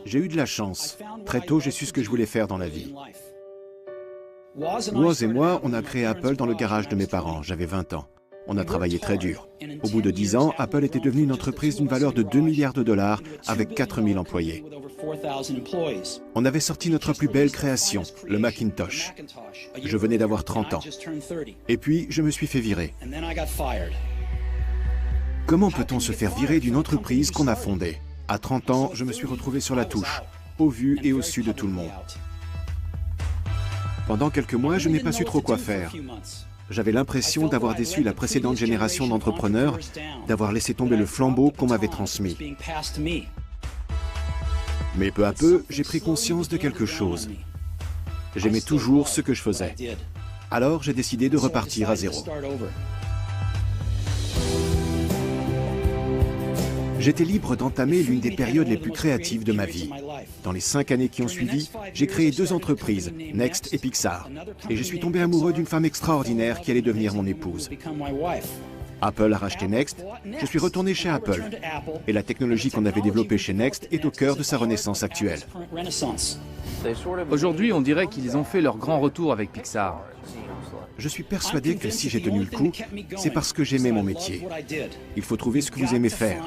J'ai eu de la chance. Très tôt, j'ai su ce que je voulais faire dans la vie. Woz et moi, on a créé Apple dans le garage de mes parents. J'avais 20 ans. On a travaillé très dur. Au bout de 10 ans, Apple était devenue une entreprise d'une valeur de 2 milliards de dollars avec 4000 employés. On avait sorti notre plus belle création, le Macintosh. Je venais d'avoir 30 ans. Et puis, je me suis fait virer. Comment peut-on se faire virer d'une entreprise qu'on a fondée? À 30 ans, je me suis retrouvé sur la touche, au vu et au su de tout le monde. Pendant quelques mois, je n'ai pas su trop quoi faire. J'avais l'impression d'avoir déçu la précédente génération d'entrepreneurs, d'avoir laissé tomber le flambeau qu'on m'avait transmis. Mais peu à peu, j'ai pris conscience de quelque chose. J'aimais toujours ce que je faisais. Alors, j'ai décidé de repartir à zéro. J'étais libre d'entamer l'une des périodes les plus créatives de ma vie. Dans les 5 années qui ont suivi, j'ai créé 2 entreprises, Next et Pixar. Et je suis tombé amoureux d'une femme extraordinaire qui allait devenir mon épouse. Apple a racheté Next, je suis retourné chez Apple. Et la technologie qu'on avait développée chez Next est au cœur de sa renaissance actuelle. Aujourd'hui, on dirait qu'ils ont fait leur grand retour avec Pixar. Je suis persuadé que si j'ai tenu le coup, c'est parce que j'aimais mon métier. Il faut trouver ce que vous aimez faire.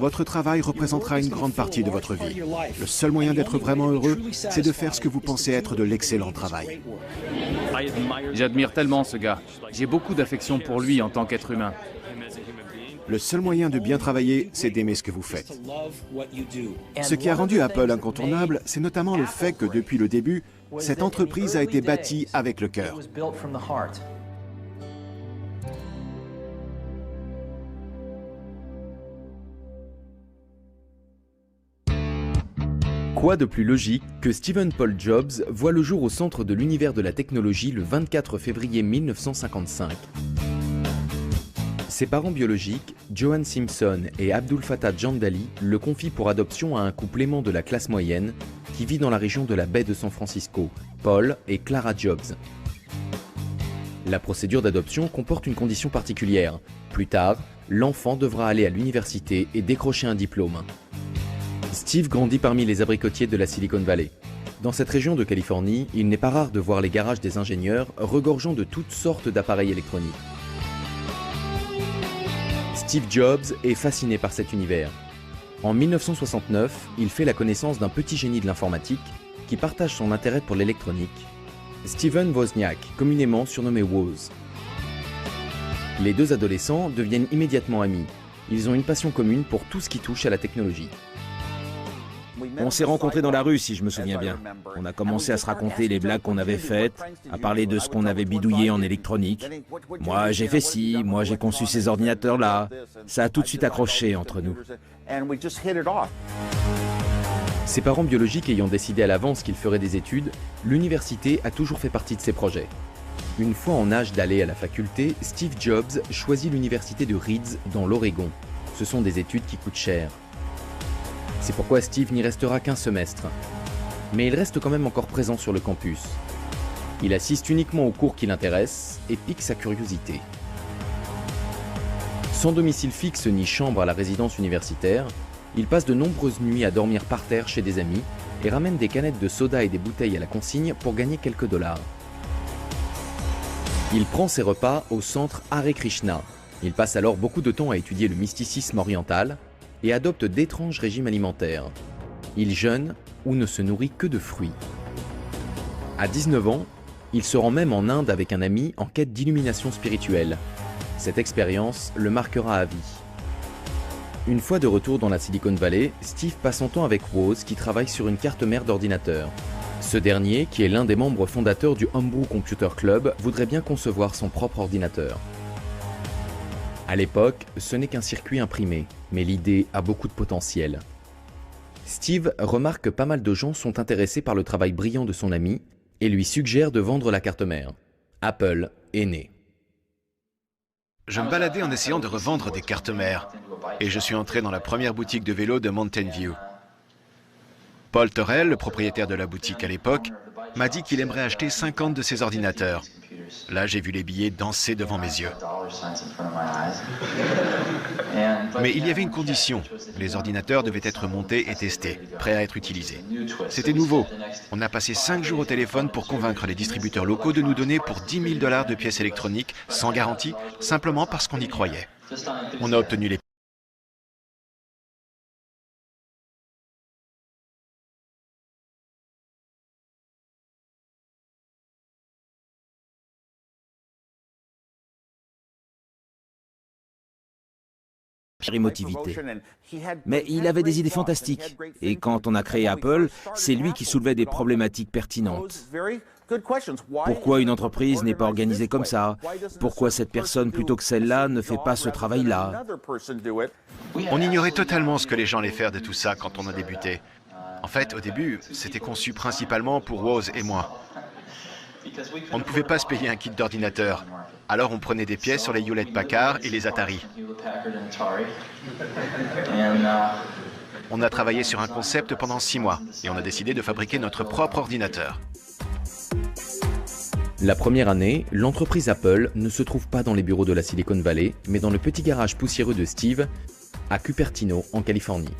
Votre travail représentera une grande partie de votre vie. Le seul moyen d'être vraiment heureux, c'est de faire ce que vous pensez être de l'excellent travail. J'admire tellement ce gars. J'ai beaucoup d'affection pour lui en tant qu'être humain. Le seul moyen de bien travailler, c'est d'aimer ce que vous faites. Ce qui a rendu Apple incontournable, c'est notamment le fait que depuis le début, cette entreprise a été bâtie avec le cœur. Quoi de plus logique que Stephen Paul Jobs voit le jour au centre de l'univers de la technologie le 24 février 1955. Ses parents biologiques, Johan Simpson et Abdul Fattah Jandali, le confient pour adoption à un couple aimant de la classe moyenne qui vit dans la région de la baie de San Francisco, Paul et Clara Jobs. La procédure d'adoption comporte une condition particulière. Plus tard, l'enfant devra aller à l'université et décrocher un diplôme. Steve grandit parmi les abricotiers de la Silicon Valley. Dans cette région de Californie, il n'est pas rare de voir les garages des ingénieurs regorgeant de toutes sortes d'appareils électroniques. Steve Jobs est fasciné par cet univers. En 1969, il fait la connaissance d'un petit génie de l'informatique qui partage son intérêt pour l'électronique, Steven Wozniak, communément surnommé Woz. Les 2 adolescents deviennent immédiatement amis. Ils ont une passion commune pour tout ce qui touche à la technologie. On s'est rencontrés dans la rue, si je me souviens bien. On a commencé à se raconter les blagues qu'on avait faites, à parler de ce qu'on avait bidouillé en électronique. Moi, j'ai fait ci, moi, j'ai conçu ces ordinateurs-là. Ça a tout de suite accroché entre nous. Ses parents biologiques ayant décidé à l'avance qu'il ferait des études, l'université a toujours fait partie de ses projets. Une fois en âge d'aller à la faculté, Steve Jobs choisit l'université de Reeds dans l'Oregon. Ce sont des études qui coûtent cher. C'est pourquoi Steve n'y restera qu'un semestre. Mais il reste quand même encore présent sur le campus. Il assiste uniquement aux cours qui l'intéressent et pique sa curiosité. Sans domicile fixe ni chambre à la résidence universitaire, il passe de nombreuses nuits à dormir par terre chez des amis et ramène des canettes de soda et des bouteilles à la consigne pour gagner quelques dollars. Il prend ses repas au centre Hare Krishna. Il passe alors beaucoup de temps à étudier le mysticisme oriental et adopte d'étranges régimes alimentaires. Il jeûne ou ne se nourrit que de fruits. À 19 ans, il se rend même en Inde avec un ami en quête d'illumination spirituelle. Cette expérience le marquera à vie. Une fois de retour dans la Silicon Valley, Steve passe son temps avec Woz qui travaille sur une carte mère d'ordinateur. Ce dernier, qui est l'un des membres fondateurs du Homebrew Computer Club, voudrait bien concevoir son propre ordinateur. À l'époque, ce n'est qu'un circuit imprimé, mais l'idée a beaucoup de potentiel. Steve remarque que pas mal de gens sont intéressés par le travail brillant de son ami et lui suggère de vendre la carte mère. Apple est né. Je me baladais en essayant de revendre des cartes mères et je suis entré dans la première boutique de vélo de Mountain View. Paul Torrell, le propriétaire de la boutique à l'époque, m'a dit qu'il aimerait acheter 50 de ses ordinateurs. Là, j'ai vu les billets danser devant mes yeux. Mais il y avait une condition. Les ordinateurs devaient être montés et testés, prêts à être utilisés. C'était nouveau. On a passé 5 jours au téléphone pour convaincre les distributeurs locaux de nous donner pour 10 000 $ de pièces électroniques, sans garantie, simplement parce qu'on y croyait. On a obtenu les émotivité. Mais il avait des idées fantastiques. Et quand on a créé Apple, c'est lui qui soulevait des problématiques pertinentes. Pourquoi une entreprise n'est pas organisée comme ça? Pourquoi cette personne plutôt que celle-là ne fait pas ce travail-là? On ignorait totalement ce que les gens allaient faire de tout ça quand on a débuté. En fait, au début, c'était conçu principalement pour Woz et moi. On ne pouvait pas se payer un kit d'ordinateur. Alors on prenait des pièces sur les Hewlett-Packard et les Atari. On a travaillé sur un concept pendant 6 mois et on a décidé de fabriquer notre propre ordinateur. La première année, l'entreprise Apple ne se trouve pas dans les bureaux de la Silicon Valley, mais dans le petit garage poussiéreux de Steve, à Cupertino, en Californie.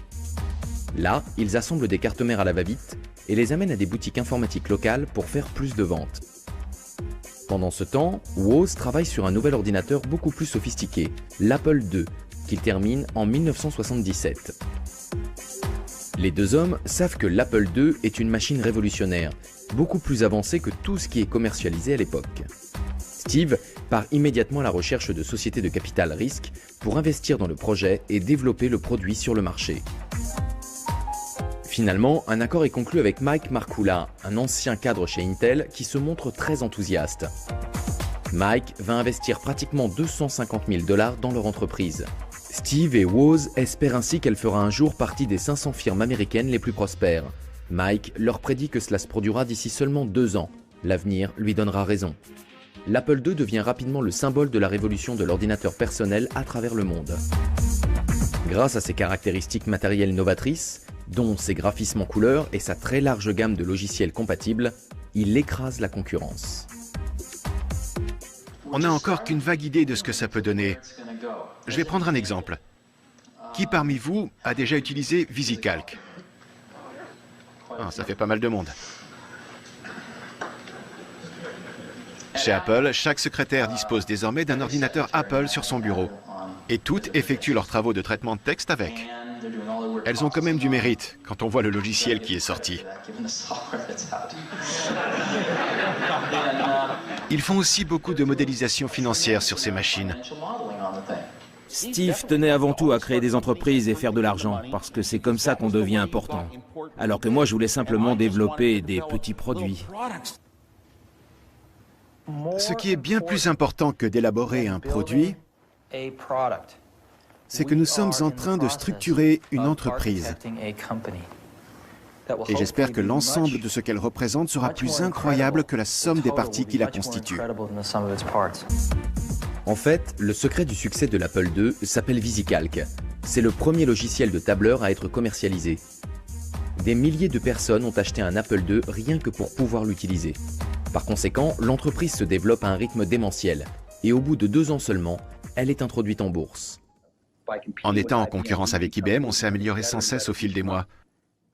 Là, ils assemblent des cartes mères à la va-vite et les amènent à des boutiques informatiques locales pour faire plus de ventes. Pendant ce temps, Woz travaille sur un nouvel ordinateur beaucoup plus sophistiqué, l'Apple II, qu'il termine en 1977. Les deux hommes savent que l'Apple II est une machine révolutionnaire, beaucoup plus avancée que tout ce qui est commercialisé à l'époque. Steve part immédiatement à la recherche de sociétés de capital risque pour investir dans le projet et développer le produit sur le marché. Finalement, un accord est conclu avec Mike Markula, un ancien cadre chez Intel qui se montre très enthousiaste. Mike va investir pratiquement 250 000 $ dans leur entreprise. Steve et Woz espèrent ainsi qu'elle fera un jour partie des 500 firmes américaines les plus prospères. Mike leur prédit que cela se produira d'ici seulement 2 ans. L'avenir lui donnera raison. L'Apple II devient rapidement le symbole de la révolution de l'ordinateur personnel à travers le monde. Grâce à ses caractéristiques matérielles novatrices, dont ses graphismes en couleur et sa très large gamme de logiciels compatibles, il écrase la concurrence. On n'a encore qu'une vague idée de ce que ça peut donner. Je vais prendre un exemple. Qui parmi vous a déjà utilisé VisiCalc? Ça fait pas mal de monde. Chez Apple, chaque secrétaire dispose désormais d'un ordinateur Apple sur son bureau. Et toutes effectuent leurs travaux de traitement de texte avec. Elles ont quand même du mérite quand on voit le logiciel qui est sorti. Ils font aussi beaucoup de modélisation financière sur ces machines. Steve tenait avant tout à créer des entreprises et faire de l'argent, parce que c'est comme ça qu'on devient important. Alors que moi, je voulais simplement développer des petits produits. Ce qui est bien plus important que d'élaborer un produit, c'est que nous sommes en train de structurer une entreprise. Et j'espère que l'ensemble de ce qu'elle représente sera plus incroyable que la somme des parties qui la constituent. En fait, le secret du succès de l'Apple II s'appelle VisiCalc. C'est le premier logiciel de tableur à être commercialisé. Des milliers de personnes ont acheté un Apple II rien que pour pouvoir l'utiliser. Par conséquent, l'entreprise se développe à un rythme démentiel. Et au bout de 2 ans seulement, elle est introduite en bourse. En étant en concurrence avec IBM, on s'est amélioré sans cesse au fil des mois.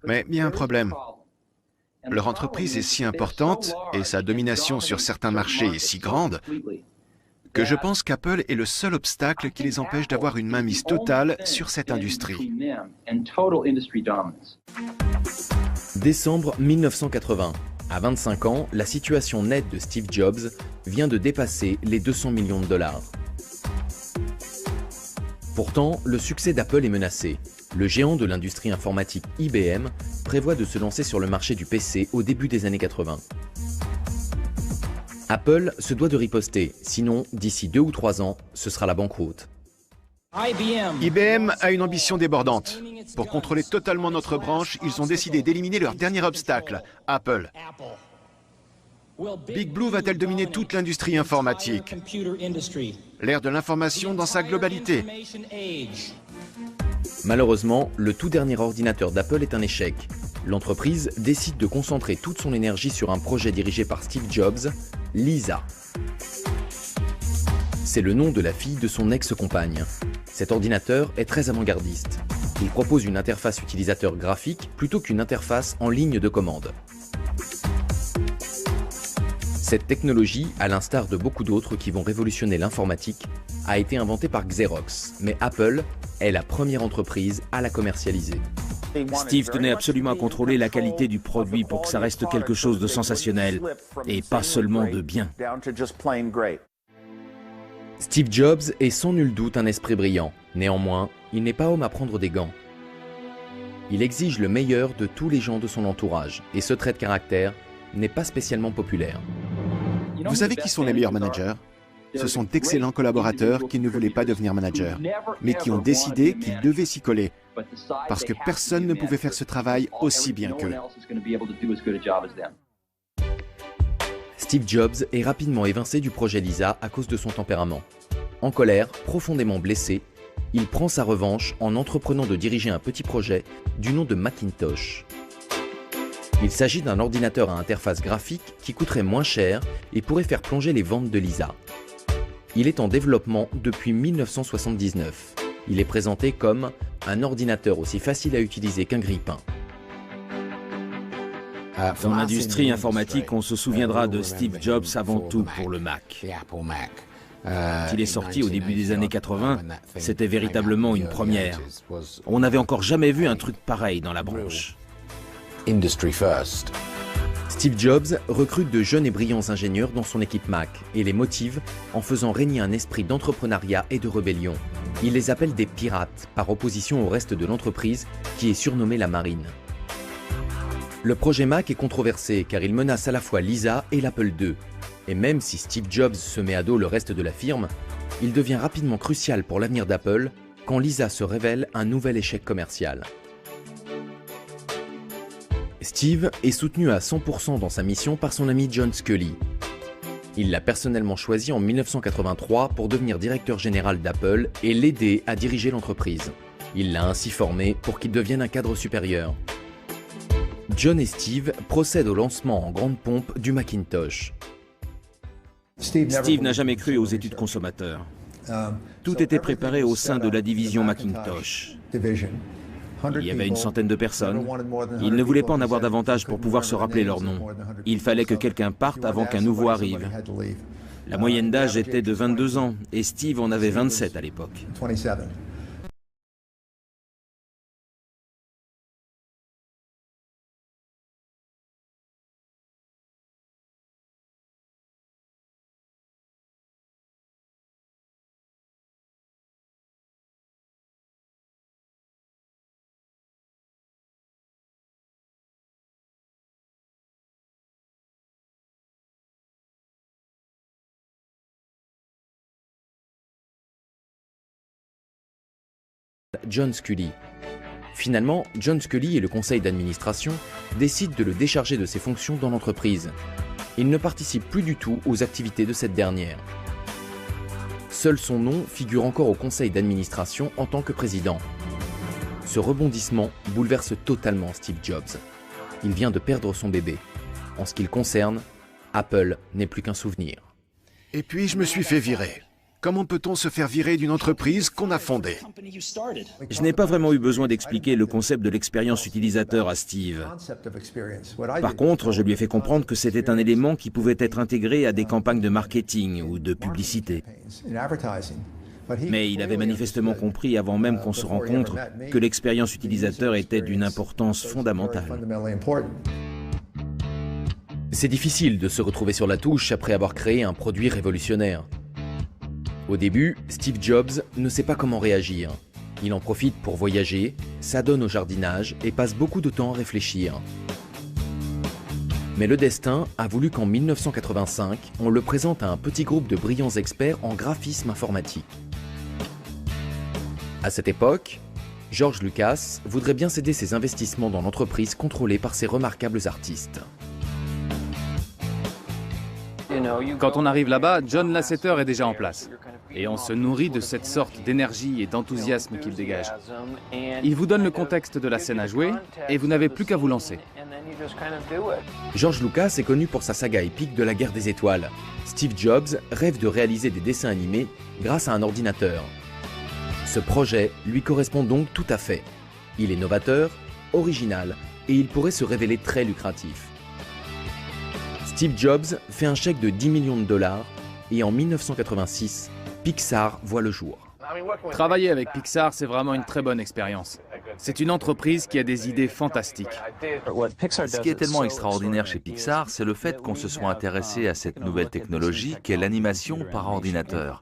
Mais il y a un problème. Leur entreprise est si importante et sa domination sur certains marchés est si grande que je pense qu'Apple est le seul obstacle qui les empêche d'avoir une mainmise totale sur cette industrie. Décembre 1980. À 25 ans, la situation nette de Steve Jobs vient de dépasser les 200 millions de $. Pourtant, le succès d'Apple est menacé. Le géant de l'industrie informatique IBM prévoit de se lancer sur le marché du PC au début des années 80. Apple se doit de riposter, sinon d'ici 2 ou 3 ans, ce sera la banqueroute. IBM a une ambition débordante. Pour contrôler totalement notre branche, ils ont décidé d'éliminer leur dernier obstacle, Apple. Big Blue va-t-elle dominer toute l'industrie informatique? L'ère de l'information dans sa globalité. Malheureusement, le tout dernier ordinateur d'Apple est un échec. L'entreprise décide de concentrer toute son énergie sur un projet dirigé par Steve Jobs, Lisa. C'est le nom de la fille de son ex-compagne. Cet ordinateur est très avant-gardiste. Il propose une interface utilisateur graphique plutôt qu'une interface en ligne de commande. Cette technologie, à l'instar de beaucoup d'autres qui vont révolutionner l'informatique, a été inventée par Xerox, mais Apple est la première entreprise à la commercialiser. Steve tenait absolument à contrôler la qualité du produit pour que ça reste quelque chose de sensationnel et pas seulement de bien. Steve Jobs est sans nul doute un esprit brillant. Néanmoins, il n'est pas homme à prendre des gants. Il exige le meilleur de tous les gens de son entourage, et ce trait de caractère n'est pas spécialement populaire. Vous savez qui sont les meilleurs managers? Ce sont d'excellents collaborateurs qui ne voulaient pas devenir managers, mais qui ont décidé qu'ils devaient s'y coller, parce que personne ne pouvait faire ce travail aussi bien qu'eux. Steve Jobs est rapidement évincé du projet Lisa à cause de son tempérament. En colère, profondément blessé, il prend sa revanche en entreprenant de diriger un petit projet du nom de Macintosh. Il s'agit d'un ordinateur à interface graphique qui coûterait moins cher et pourrait faire plonger les ventes de Lisa. Il est en développement depuis 1979. Il est présenté comme un ordinateur aussi facile à utiliser qu'un grille-pain. Dans l'industrie informatique, on se souviendra de Steve Jobs avant tout pour le Mac. Quand il est sorti au début des années 80, c'était véritablement une première. On n'avait encore jamais vu un truc pareil dans la branche. Steve Jobs recrute de jeunes et brillants ingénieurs dans son équipe Mac et les motive en faisant régner un esprit d'entrepreneuriat et de rébellion. Il les appelle des pirates, par opposition au reste de l'entreprise qui est surnommée la marine. Le projet Mac est controversé car il menace à la fois Lisa et l'Apple II. Et même si Steve Jobs se met à dos le reste de la firme, il devient rapidement crucial pour l'avenir d'Apple quand Lisa se révèle un nouvel échec commercial. Steve est soutenu à 100% dans sa mission par son ami John Sculley. Il l'a personnellement choisi en 1983 pour devenir directeur général d'Apple et l'aider à diriger l'entreprise. Il l'a ainsi formé pour qu'il devienne un cadre supérieur. John et Steve procèdent au lancement en grande pompe du Macintosh. Steve n'a jamais cru aux études consommateurs. Tout était préparé au sein de la division Macintosh. Il y avait une centaine de personnes. Il ne voulait pas en avoir davantage pour pouvoir se rappeler leur nom. Il fallait que quelqu'un parte avant qu'un nouveau arrive. La moyenne d'âge était de 22 ans et Steve en avait 27 à l'époque. John Sculley. Finalement, John Sculley et le conseil d'administration décident de le décharger de ses fonctions dans l'entreprise. Il ne participe plus du tout aux activités de cette dernière. Seul son nom figure encore au conseil d'administration en tant que président. Ce rebondissement bouleverse totalement Steve Jobs. Il vient de perdre son bébé. En ce qui le concerne, Apple n'est plus qu'un souvenir. Et puis je me suis fait virer. Comment peut-on se faire virer d'une entreprise qu'on a fondée? Je n'ai pas vraiment eu besoin d'expliquer le concept de l'expérience utilisateur à Steve. Par contre, je lui ai fait comprendre que c'était un élément qui pouvait être intégré à des campagnes de marketing ou de publicité. Mais il avait manifestement compris avant même qu'on se rencontre que l'expérience utilisateur était d'une importance fondamentale. C'est difficile de se retrouver sur la touche après avoir créé un produit révolutionnaire. Au début, Steve Jobs ne sait pas comment réagir. Il en profite pour voyager, s'adonne au jardinage et passe beaucoup de temps à réfléchir. Mais le destin a voulu qu'en 1985, on le présente à un petit groupe de brillants experts en graphisme informatique. À cette époque, George Lucas voudrait bien céder ses investissements dans l'entreprise contrôlée par ces remarquables artistes. Quand on arrive là-bas, John Lasseter est déjà en place. Et on se nourrit de cette sorte d'énergie et d'enthousiasme qu'il dégage. Il vous donne le contexte de la scène à jouer et vous n'avez plus qu'à vous lancer. George Lucas est connu pour sa saga épique de la guerre des étoiles. Steve Jobs rêve de réaliser des dessins animés grâce à un ordinateur. Ce projet lui correspond donc tout à fait. Il est novateur, original et il pourrait se révéler très lucratif. Steve Jobs fait un chèque de 10 millions de dollars et en 1986, Pixar voit le jour. Travailler avec Pixar, c'est vraiment une très bonne expérience. C'est une entreprise qui a des idées fantastiques. Ce qui est tellement extraordinaire chez Pixar, c'est le fait qu'on se soit intéressé à cette nouvelle technologie qu'est l'animation par ordinateur.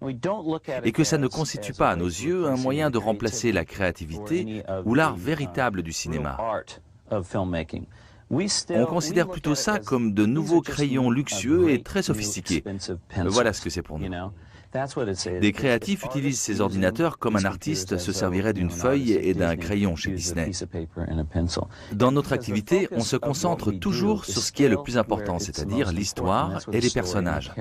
Et que ça ne constitue pas à nos yeux un moyen de remplacer la créativité ou l'art véritable du cinéma. On considère plutôt ça comme de nouveaux crayons luxueux et très sophistiqués. Voilà ce que c'est pour nous. Des créatifs utilisent ces ordinateurs comme un artiste se servirait d'une feuille et d'un crayon chez Disney. Dans notre activité, on se concentre toujours sur ce qui est le plus important, c'est-à-dire l'histoire et les personnages.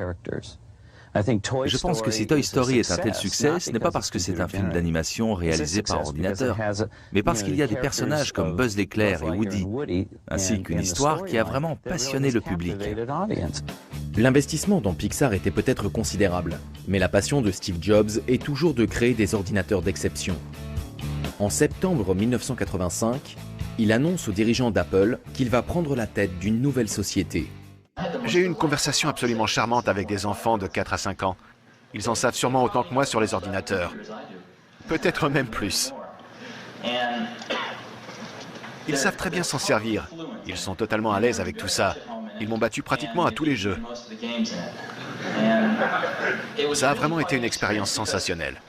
Je pense que si Toy Story est un tel succès, ce n'est pas parce que c'est un film d'animation réalisé par ordinateur, mais parce qu'il y a des personnages comme Buzz l'éclair et Woody, ainsi qu'une histoire qui a vraiment passionné le public. L'investissement dans Pixar était peut-être considérable, mais la passion de Steve Jobs est toujours de créer des ordinateurs d'exception. En septembre 1985, il annonce aux dirigeants d'Apple qu'il va prendre la tête d'une nouvelle société. J'ai eu une conversation absolument charmante avec des enfants de 4 à 5 ans. Ils en savent sûrement autant que moi sur les ordinateurs. Peut-être même plus. Ils savent très bien s'en servir. Ils sont totalement à l'aise avec tout ça. Ils m'ont battu pratiquement à tous les jeux. Ça a vraiment été une expérience sensationnelle.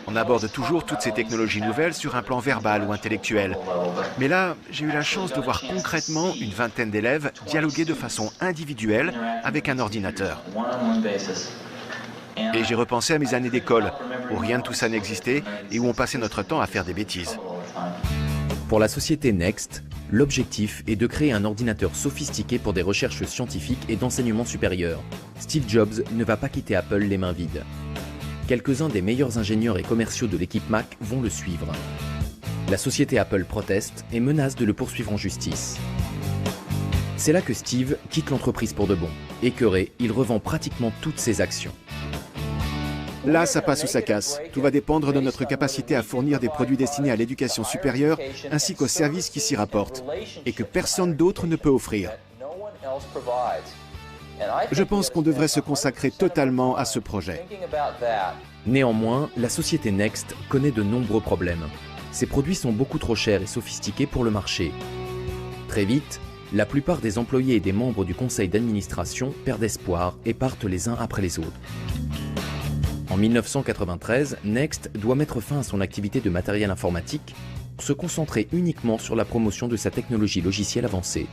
On aborde toujours toutes ces technologies nouvelles sur un plan verbal ou intellectuel. Mais là, j'ai eu la chance de voir concrètement une vingtaine d'élèves dialoguer de façon individuelle avec un ordinateur. Et j'ai repensé à mes années d'école, où rien de tout ça n'existait et où on passait notre temps à faire des bêtises. Pour la société Next, l'objectif est de créer un ordinateur sophistiqué pour des recherches scientifiques et d'enseignement supérieur. Steve Jobs ne va pas quitter Apple les mains vides. Quelques-uns des meilleurs ingénieurs et commerciaux de l'équipe Mac vont le suivre. La société Apple proteste et menace de le poursuivre en justice. C'est là que Steve quitte l'entreprise pour de bon. Écœuré, il revend pratiquement toutes ses actions. Là, ça passe ou ça casse. Tout va dépendre de notre capacité à fournir des produits destinés à l'éducation supérieure ainsi qu'aux services qui s'y rapportent et que personne d'autre ne peut offrir. Je pense qu'on devrait se consacrer totalement à ce projet. Néanmoins, la société Next connaît de nombreux problèmes. Ses produits sont beaucoup trop chers et sophistiqués pour le marché. Très vite, la plupart des employés et des membres du conseil d'administration perdent espoir et partent les uns après les autres. En 1993, Next doit mettre fin à son activité de matériel informatique pour se concentrer uniquement sur la promotion de sa technologie logicielle avancée.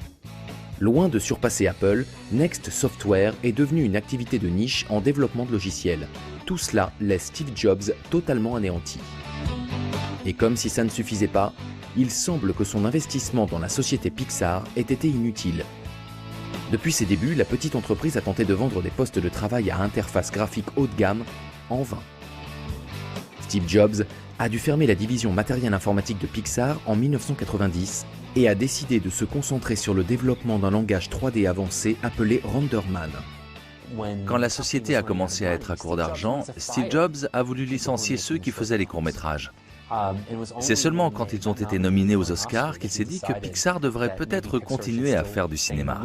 Loin de surpasser Apple, Next Software est devenu une activité de niche en développement de logiciels. Tout cela laisse Steve Jobs totalement anéanti. Et comme si ça ne suffisait pas, il semble que son investissement dans la société Pixar ait été inutile. Depuis ses débuts, la petite entreprise a tenté de vendre des postes de travail à interface graphique haut de gamme, en vain. Steve Jobs a dû fermer la division matériel informatique de Pixar en 1990 et a décidé de se concentrer sur le développement d'un langage 3D avancé appelé RenderMan. Quand la société a commencé à être à court d'argent, Steve Jobs a voulu licencier ceux qui faisaient les courts-métrages. C'est seulement quand ils ont été nominés aux Oscars qu'il s'est dit que Pixar devrait peut-être continuer à faire du cinéma.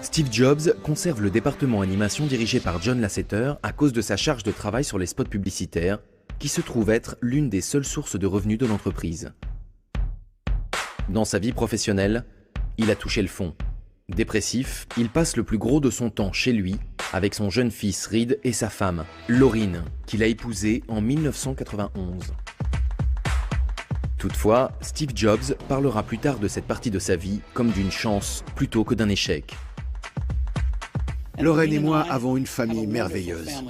Steve Jobs conserve le département animation dirigé par John Lasseter à cause de sa charge de travail sur les spots publicitaires, qui se trouve être l'une des seules sources de revenus de l'entreprise. Dans sa vie professionnelle, il a touché le fond. Dépressif, il passe le plus gros de son temps chez lui, avec son jeune fils Reed et sa femme, Lauryn, qu'il a épousée en 1991. Toutefois, Steve Jobs parlera plus tard de cette partie de sa vie comme d'une chance plutôt que d'un échec. Lauryn et moi avons une famille merveilleuse.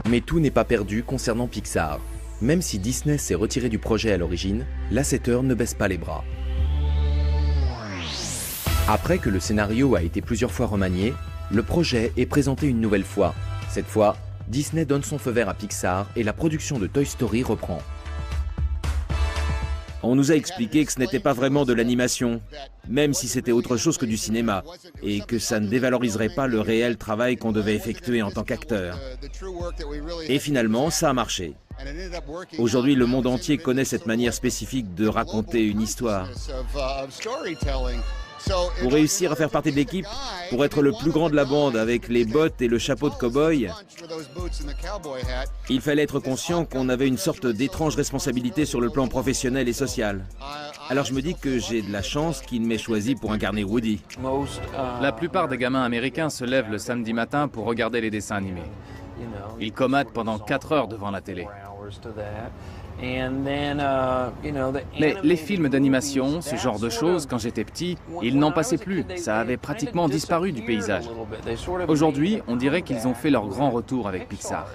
Mais tout n'est pas perdu concernant Pixar. Même si Disney s'est retiré du projet à l'origine, Lasseter ne baisse pas les bras. Après que le scénario a été plusieurs fois remanié, le projet est présenté une nouvelle fois. Cette fois, Disney donne son feu vert à Pixar et la production de Toy Story reprend. On nous a expliqué que ce n'était pas vraiment de l'animation, même si c'était autre chose que du cinéma, et que ça ne dévaloriserait pas le réel travail qu'on devait effectuer en tant qu'acteur. Et finalement, ça a marché. Aujourd'hui, le monde entier connaît cette manière spécifique de raconter une histoire. Pour réussir à faire partie de l'équipe, pour être le plus grand de la bande avec les bottes et le chapeau de cow-boy, il fallait être conscient qu'on avait une sorte d'étrange responsabilité sur le plan professionnel et social. Alors je me dis que j'ai de la chance qu'il m'ait choisi pour incarner Woody. La plupart des gamins américains se lèvent le samedi matin pour regarder les dessins animés. Ils comatent pendant 4 heures devant la télé. Mais les films d'animation, ce genre de choses, quand j'étais petit, ils n'en passaient plus. Ça avait pratiquement disparu du paysage. Aujourd'hui, on dirait qu'ils ont fait leur grand retour avec Pixar.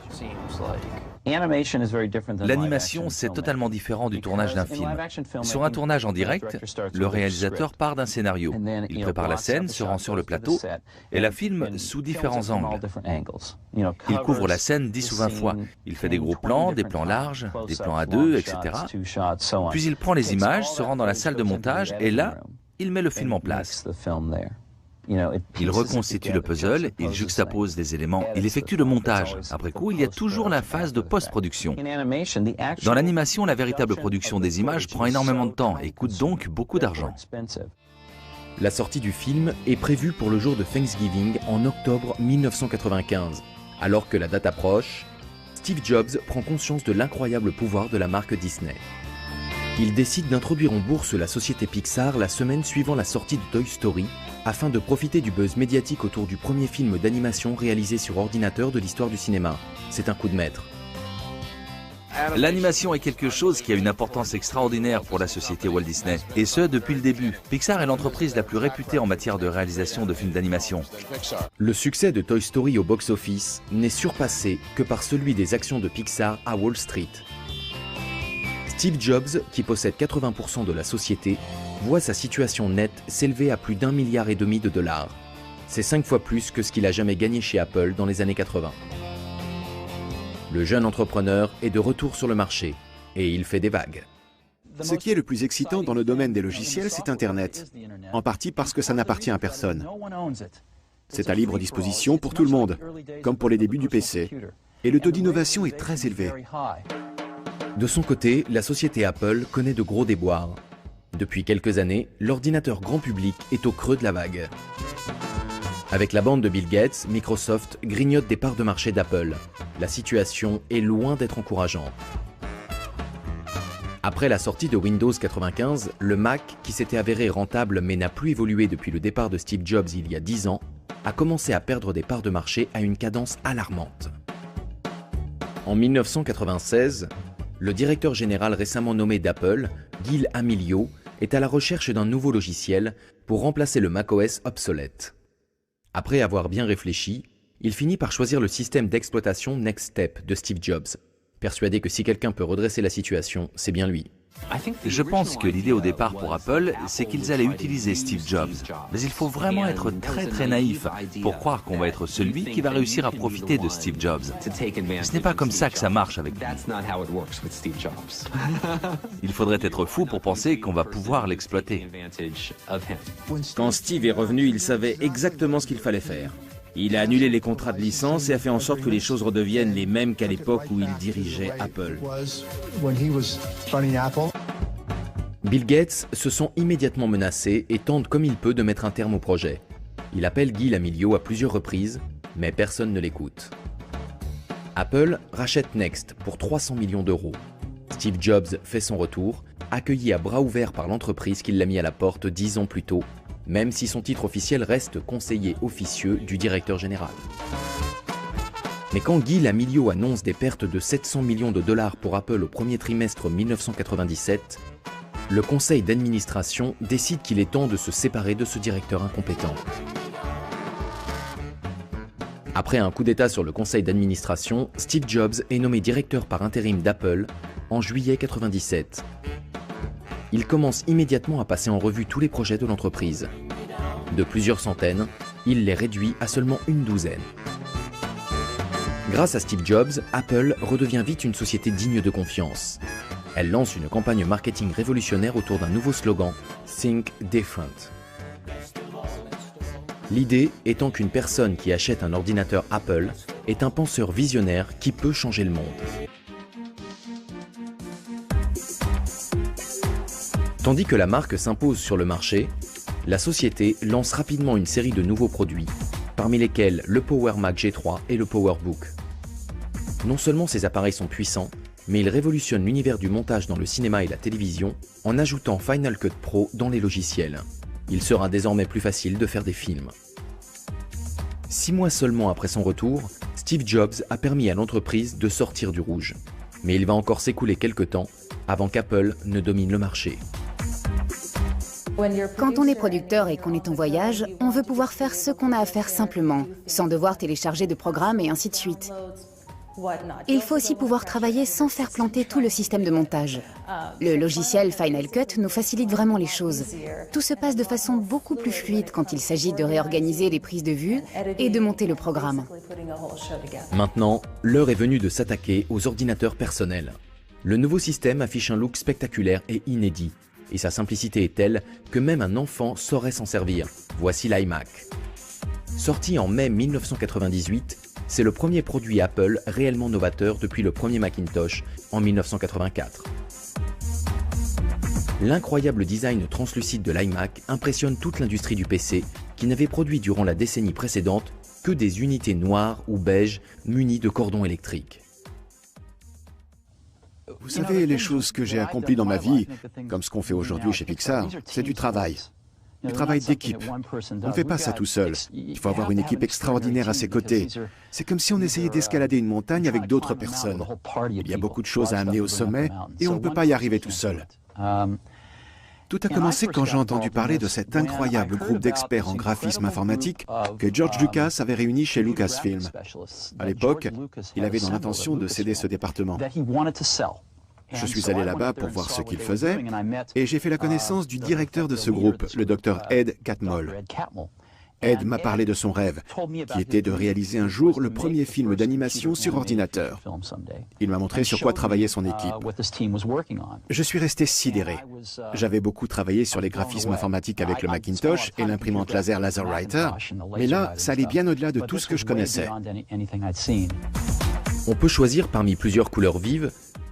L'animation, c'est totalement différent du tournage d'un film. Sur un tournage en direct, le réalisateur part d'un scénario. Il prépare la scène, se rend sur le plateau et la filme sous différents angles. Il couvre la scène 10 ou 20 fois. Il fait des gros plans, des plans larges, des plans à deux, etc. Puis il prend les images, se rend dans la salle de montage et là, il met le film en place. Il reconstitue le puzzle, il juxtapose des éléments, il effectue le montage. Après coup, il y a toujours la phase de post-production. Dans l'animation, la véritable production des images prend énormément de temps et coûte donc beaucoup d'argent. La sortie du film est prévue pour le jour de Thanksgiving en octobre 1995. Alors que la date approche, Steve Jobs prend conscience de l'incroyable pouvoir de la marque Disney. Il décide d'introduire en bourse la société Pixar la semaine suivant la sortie de Toy Story, afin de profiter du buzz médiatique autour du premier film d'animation réalisé sur ordinateur de l'histoire du cinéma. C'est un coup de maître. L'animation est quelque chose qui a une importance extraordinaire pour la société Walt Disney, et ce depuis le début. Pixar est l'entreprise la plus réputée en matière de réalisation de films d'animation. Le succès de Toy Story au box-office n'est surpassé que par celui des actions de Pixar à Wall Street. Steve Jobs, qui possède 80% de la société, voit sa situation nette s'élever à plus d'1,5 milliard de dollars. C'est 5 fois plus que ce qu'il a jamais gagné chez Apple dans les années 80. Le jeune entrepreneur est de retour sur le marché et il fait des vagues. Ce qui est le plus excitant dans le domaine des logiciels, c'est Internet. En partie parce que ça n'appartient à personne. C'est à libre disposition pour tout le monde, comme pour les débuts du PC. Et le taux d'innovation est très élevé. De son côté, la société Apple connaît de gros déboires. Depuis quelques années, l'ordinateur grand public est au creux de la vague. Avec la bande de Bill Gates, Microsoft grignote des parts de marché d'Apple. La situation est loin d'être encourageante. Après la sortie de Windows 95, le Mac, qui s'était avéré rentable mais n'a plus évolué depuis le départ de Steve Jobs il y a 10 ans, a commencé à perdre des parts de marché à une cadence alarmante. En 1996, le directeur général récemment nommé d'Apple, Gil Amelio, est à la recherche d'un nouveau logiciel pour remplacer le macOS obsolète. Après avoir bien réfléchi, il finit par choisir le système d'exploitation Next Step de Steve Jobs, persuadé que si quelqu'un peut redresser la situation, c'est bien lui. Je pense que l'idée au départ pour Apple, c'est qu'ils allaient utiliser Steve Jobs. Mais il faut vraiment être très naïf pour croire qu'on va être celui qui va réussir à profiter de Steve Jobs. Ce n'est pas comme ça que ça marche avec lui. Il faudrait être fou pour penser qu'on va pouvoir l'exploiter. Quand Steve est revenu, il savait exactement ce qu'il fallait faire. Il a annulé les contrats de licence et a fait en sorte que les choses redeviennent les mêmes qu'à l'époque où il dirigeait Apple. Bill Gates se sent immédiatement menacé et tente comme il peut de mettre un terme au projet. Il appelle Gil Amelio à plusieurs reprises, mais personne ne l'écoute. Apple rachète Next pour 300 millions d'euros. Steve Jobs fait son retour, accueilli à bras ouverts par l'entreprise qui l'a mis à la porte 10 ans plus tôt, même si son titre officiel reste conseiller officieux du directeur général. Mais quand Gil Amelio annonce des pertes de 700 millions de dollars pour Apple au premier trimestre 1997, le conseil d'administration décide qu'il est temps de se séparer de ce directeur incompétent. Après un coup d'État sur le conseil d'administration, Steve Jobs est nommé directeur par intérim d'Apple en juillet 1997. Il commence immédiatement à passer en revue tous les projets de l'entreprise. De plusieurs centaines, il les réduit à seulement une douzaine. Grâce à Steve Jobs, Apple redevient vite une société digne de confiance. Elle lance une campagne marketing révolutionnaire autour d'un nouveau slogan, Think Different. L'idée étant qu'une personne qui achète un ordinateur Apple est un penseur visionnaire qui peut changer le monde. Tandis que la marque s'impose sur le marché, la société lance rapidement une série de nouveaux produits, parmi lesquels le Power Mac G3 et le PowerBook. Non seulement ces appareils sont puissants, mais ils révolutionnent l'univers du montage dans le cinéma et la télévision en ajoutant Final Cut Pro dans les logiciels. Il sera désormais plus facile de faire des films. 6 mois seulement après son retour, Steve Jobs a permis à l'entreprise de sortir du rouge. Mais il va encore s'écouler quelques temps avant qu'Apple ne domine le marché. Quand on est producteur et qu'on est en voyage, on veut pouvoir faire ce qu'on a à faire simplement, sans devoir télécharger de programmes et ainsi de suite. Il faut aussi pouvoir travailler sans faire planter tout le système de montage. Le logiciel Final Cut nous facilite vraiment les choses. Tout se passe de façon beaucoup plus fluide quand il s'agit de réorganiser les prises de vue et de monter le programme. Maintenant, l'heure est venue de s'attaquer aux ordinateurs personnels. Le nouveau système affiche un look spectaculaire et inédit, et sa simplicité est telle que même un enfant saurait s'en servir. Voici l'iMac. Sorti en mai 1998, c'est le premier produit Apple réellement novateur depuis le premier Macintosh en 1984. L'incroyable design translucide de l'iMac impressionne toute l'industrie du PC qui n'avait produit durant la décennie précédente que des unités noires ou beiges munies de cordons électriques. Vous savez, les choses que j'ai accomplies dans ma vie, comme ce qu'on fait aujourd'hui chez Pixar, c'est du travail. Du travail d'équipe. On ne fait pas ça tout seul. Il faut avoir une équipe extraordinaire à ses côtés. C'est comme si on essayait d'escalader une montagne avec d'autres personnes. Il y a beaucoup de choses à amener au sommet et on ne peut pas y arriver tout seul. Tout a commencé quand j'ai entendu parler de cet incroyable groupe d'experts en graphisme informatique que George Lucas avait réuni chez Lucasfilm. À l'époque, il avait dans l'intention de céder ce département. Je suis allé là-bas pour voir ce qu'il faisait et j'ai fait la connaissance du directeur de ce groupe, le Dr Ed Catmull. Ed m'a parlé de son rêve, qui était de réaliser un jour le premier film d'animation sur ordinateur. Il m'a montré sur quoi travaillait son équipe. Je suis resté sidéré. J'avais beaucoup travaillé sur les graphismes informatiques avec le Macintosh et l'imprimante laser LaserWriter, mais là, ça allait bien au-delà de tout ce que je connaissais. On peut choisir parmi plusieurs couleurs vives,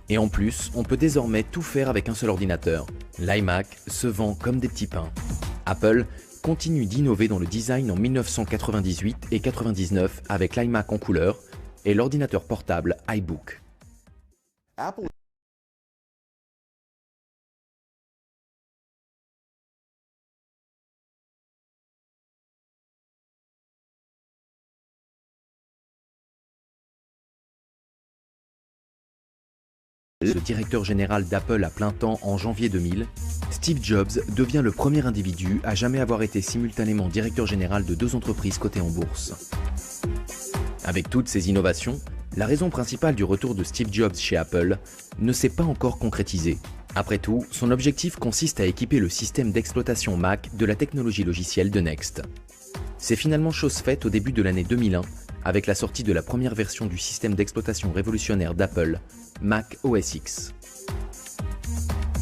et en plus, on peut désormais tout faire avec un seul ordinateur. L'iMac se vend comme des petits pains. Apple continue d'innover dans le design en 1998 et 1999 avec l'iMac en couleur et l'ordinateur portable iBook. Le directeur général d'Apple à plein temps en janvier 2000, Steve Jobs devient le premier individu à jamais avoir été simultanément directeur général de 2 entreprises cotées en bourse. Avec toutes ces innovations, la raison principale du retour de Steve Jobs chez Apple ne s'est pas encore concrétisée. Après tout, son objectif consiste à équiper le système d'exploitation Mac de la technologie logicielle de Next. C'est finalement chose faite au début de l'année 2001 avec la sortie de la première version du système d'exploitation révolutionnaire d'Apple, Mac OS X.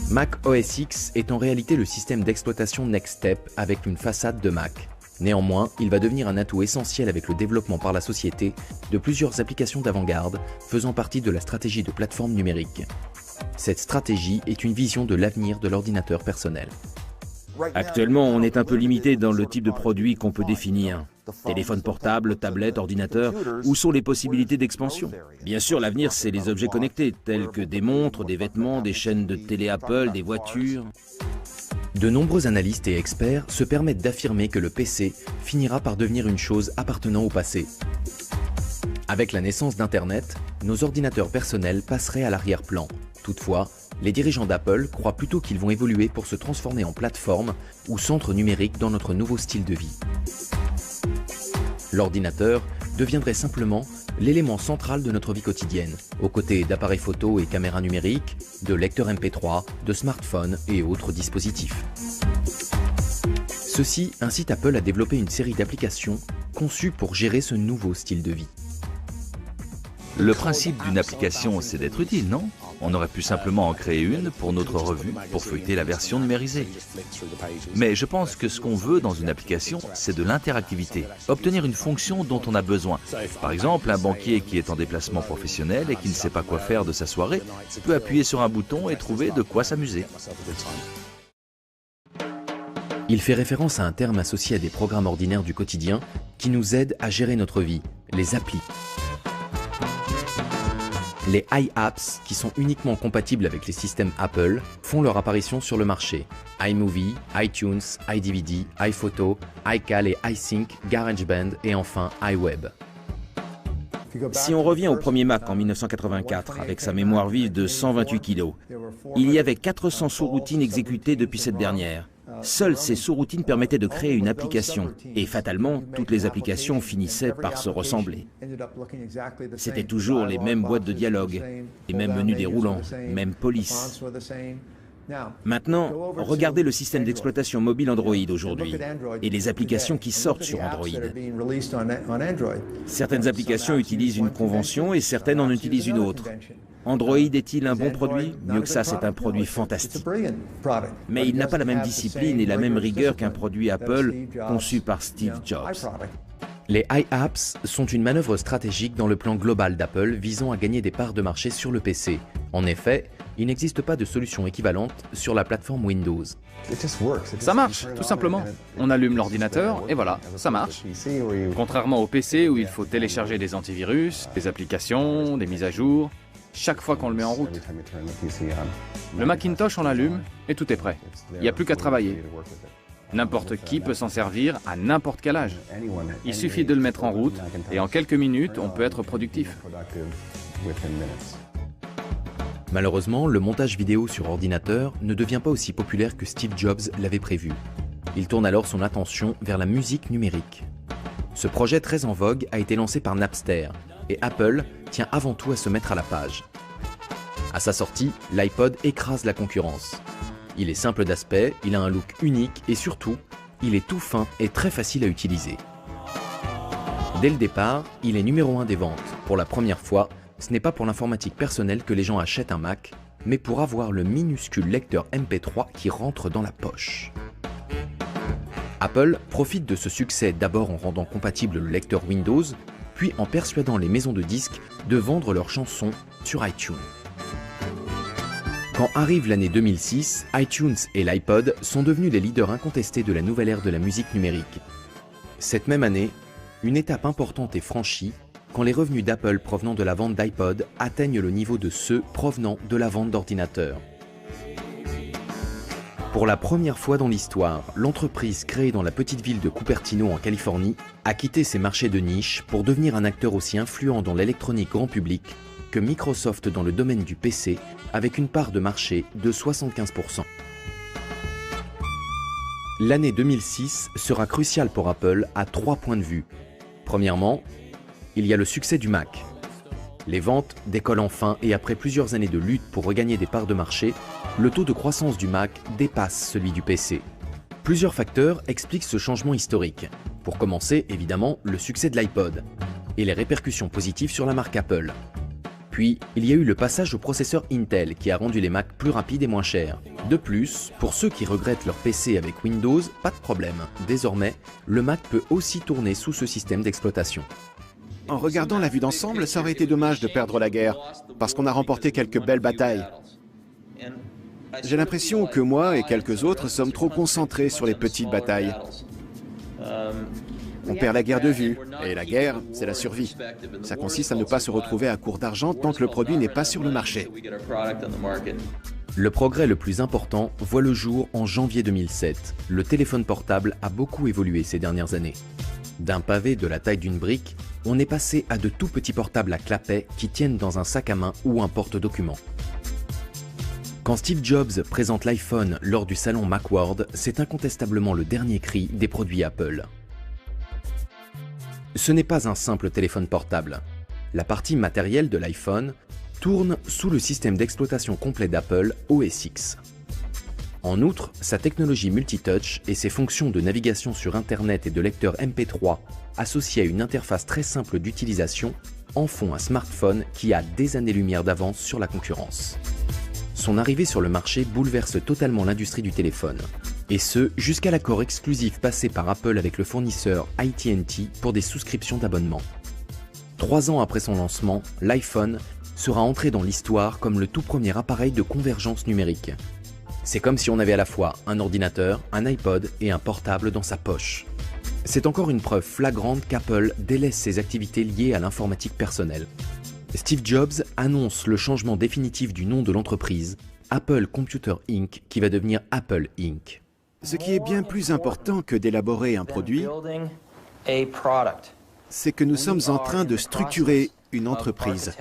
Mac OS X est en réalité le système d'exploitation Next Step avec une façade de Mac. Néanmoins, il va devenir un atout essentiel avec le développement par la société de plusieurs applications d'avant-garde faisant partie de la stratégie de plateforme numérique. Cette stratégie est une vision de l'avenir de l'ordinateur personnel. Actuellement, on est un peu limité dans le type de produit qu'on peut définir. Téléphone portable, tablette, ordinateur, où sont les possibilités d'expansion? Bien sûr, l'avenir, c'est les objets connectés, tels que des montres, des vêtements, des chaînes de télé Apple, des voitures. De nombreux analystes et experts se permettent d'affirmer que le PC finira par devenir une chose appartenant au passé. Avec la naissance d'Internet, nos ordinateurs personnels passeraient à l'arrière-plan. Toutefois, les dirigeants d'Apple croient plutôt qu'ils vont évoluer pour se transformer en plateforme ou centre numérique dans notre nouveau style de vie. L'ordinateur deviendrait simplement l'élément central de notre vie quotidienne, aux côtés d'appareils photo et caméras numériques, de lecteurs MP3, de smartphones et autres dispositifs. Ceci incite Apple à développer une série d'applications conçues pour gérer ce nouveau style de vie. Le principe d'une application, c'est d'être utile, non? On aurait pu simplement en créer une pour notre revue, pour feuilleter la version numérisée. Mais je pense que ce qu'on veut dans une application, c'est de l'interactivité, obtenir une fonction dont on a besoin. Par exemple, un banquier qui est en déplacement professionnel et qui ne sait pas quoi faire de sa soirée peut appuyer sur un bouton et trouver de quoi s'amuser. Il fait référence à un terme associé à des programmes ordinaires du quotidien qui nous aident à gérer notre vie, les applis. Les iApps, qui sont uniquement compatibles avec les systèmes Apple, font leur apparition sur le marché. iMovie, iTunes, iDVD, iPhoto, iCal et iSync, GarageBand et enfin iWeb. Si on revient au premier Mac en 1984, avec sa mémoire vive de 128 kg, il y avait 400 sous-routines exécutées depuis cette dernière. Seules ces sous-routines permettaient de créer une application, et fatalement, toutes les applications finissaient par se ressembler. C'était toujours les mêmes boîtes de dialogue, les mêmes menus déroulants, même police. Maintenant, regardez le système d'exploitation mobile Android aujourd'hui, et les applications qui sortent sur Android. Certaines applications utilisent une convention et certaines en utilisent une autre. Android est-il un bon produit? Mieux que ça, c'est un produit fantastique. Mais il n'a pas la même discipline et la même rigueur qu'un produit Apple conçu par Steve Jobs. Les iApps sont une manœuvre stratégique dans le plan global d'Apple visant à gagner des parts de marché sur le PC. En effet, il n'existe pas de solution équivalente sur la plateforme Windows. Ça marche, tout simplement. On allume l'ordinateur et voilà, ça marche. Contrairement au PC où il faut télécharger des antivirus, des applications, des mises à jour, chaque fois qu'on le met en route. Le Macintosh, on l'allume et tout est prêt. Il n'y a plus qu'à travailler. N'importe qui peut s'en servir à n'importe quel âge. Il suffit de le mettre en route et en quelques minutes, on peut être productif. Malheureusement, le montage vidéo sur ordinateur ne devient pas aussi populaire que Steve Jobs l'avait prévu. Il tourne alors son attention vers la musique numérique. Ce projet très en vogue a été lancé par Napster et Apple tient avant tout à se mettre à la page. À sa sortie, l'iPod écrase la concurrence. Il est simple d'aspect, il a un look unique et surtout, il est tout fin et très facile à utiliser. Dès le départ, il est numéro 1 des ventes. Pour la première fois, ce n'est pas pour l'informatique personnelle que les gens achètent un Mac, mais pour avoir le minuscule lecteur MP3 qui rentre dans la poche. Apple profite de ce succès d'abord en rendant compatible le lecteur Windows, puis en persuadant les maisons de disques de vendre leurs chansons sur iTunes. Quand arrive l'année 2006, iTunes et l'iPod sont devenus les leaders incontestés de la nouvelle ère de la musique numérique. Cette même année, une étape importante est franchie quand les revenus d'Apple provenant de la vente d'iPod atteignent le niveau de ceux provenant de la vente d'ordinateurs. Pour la première fois dans l'histoire, l'entreprise créée dans la petite ville de Cupertino en Californie a quitté ses marchés de niche pour devenir un acteur aussi influent dans l'électronique grand public que Microsoft dans le domaine du PC, avec une part de marché de 75%. L'année 2006 sera cruciale pour Apple à 3 points de vue. Premièrement, il y a le succès du Mac. Les ventes décollent enfin et après plusieurs années de lutte pour regagner des parts de marché, le taux de croissance du Mac dépasse celui du PC. Plusieurs facteurs expliquent ce changement historique. Pour commencer, évidemment, le succès de l'iPod et les répercussions positives sur la marque Apple. Puis, il y a eu le passage au processeur Intel qui a rendu les Macs plus rapides et moins chers. De plus, pour ceux qui regrettent leur PC avec Windows, pas de problème. Désormais, le Mac peut aussi tourner sous ce système d'exploitation. En regardant la vue d'ensemble, ça aurait été dommage de perdre la guerre, parce qu'on a remporté quelques belles batailles. J'ai l'impression que moi et quelques autres sommes trop concentrés sur les petites batailles. On perd la guerre de vue, et la guerre, c'est la survie. Ça consiste à ne pas se retrouver à court d'argent tant que le produit n'est pas sur le marché. Le progrès le plus important voit le jour en janvier 2007. Le téléphone portable a beaucoup évolué ces dernières années. D'un pavé de la taille d'une brique, on est passé à de tout petits portables à clapet qui tiennent dans un sac à main ou un porte-documents. Quand Steve Jobs présente l'iPhone lors du salon Macworld, c'est incontestablement le dernier cri des produits Apple. Ce n'est pas un simple téléphone portable. La partie matérielle de l'iPhone tourne sous le système d'exploitation complet d'Apple OS X. En outre, sa technologie multitouch et ses fonctions de navigation sur Internet et de lecteur MP3, associées à une interface très simple d'utilisation, en font un smartphone qui a des années-lumière d'avance sur la concurrence. Son arrivée sur le marché bouleverse totalement l'industrie du téléphone. Et ce, jusqu'à l'accord exclusif passé par Apple avec le fournisseur AT&T pour des souscriptions d'abonnement. 3 ans après son lancement, l'iPhone sera entré dans l'histoire comme le tout premier appareil de convergence numérique. C'est comme si on avait à la fois un ordinateur, un iPod et un portable dans sa poche. C'est encore une preuve flagrante qu'Apple délaisse ses activités liées à l'informatique personnelle. Steve Jobs annonce le changement définitif du nom de l'entreprise, Apple Computer Inc., qui va devenir Apple Inc. Ce qui est bien plus important que d'élaborer un produit, c'est que nous sommes en train de structurer une entreprise.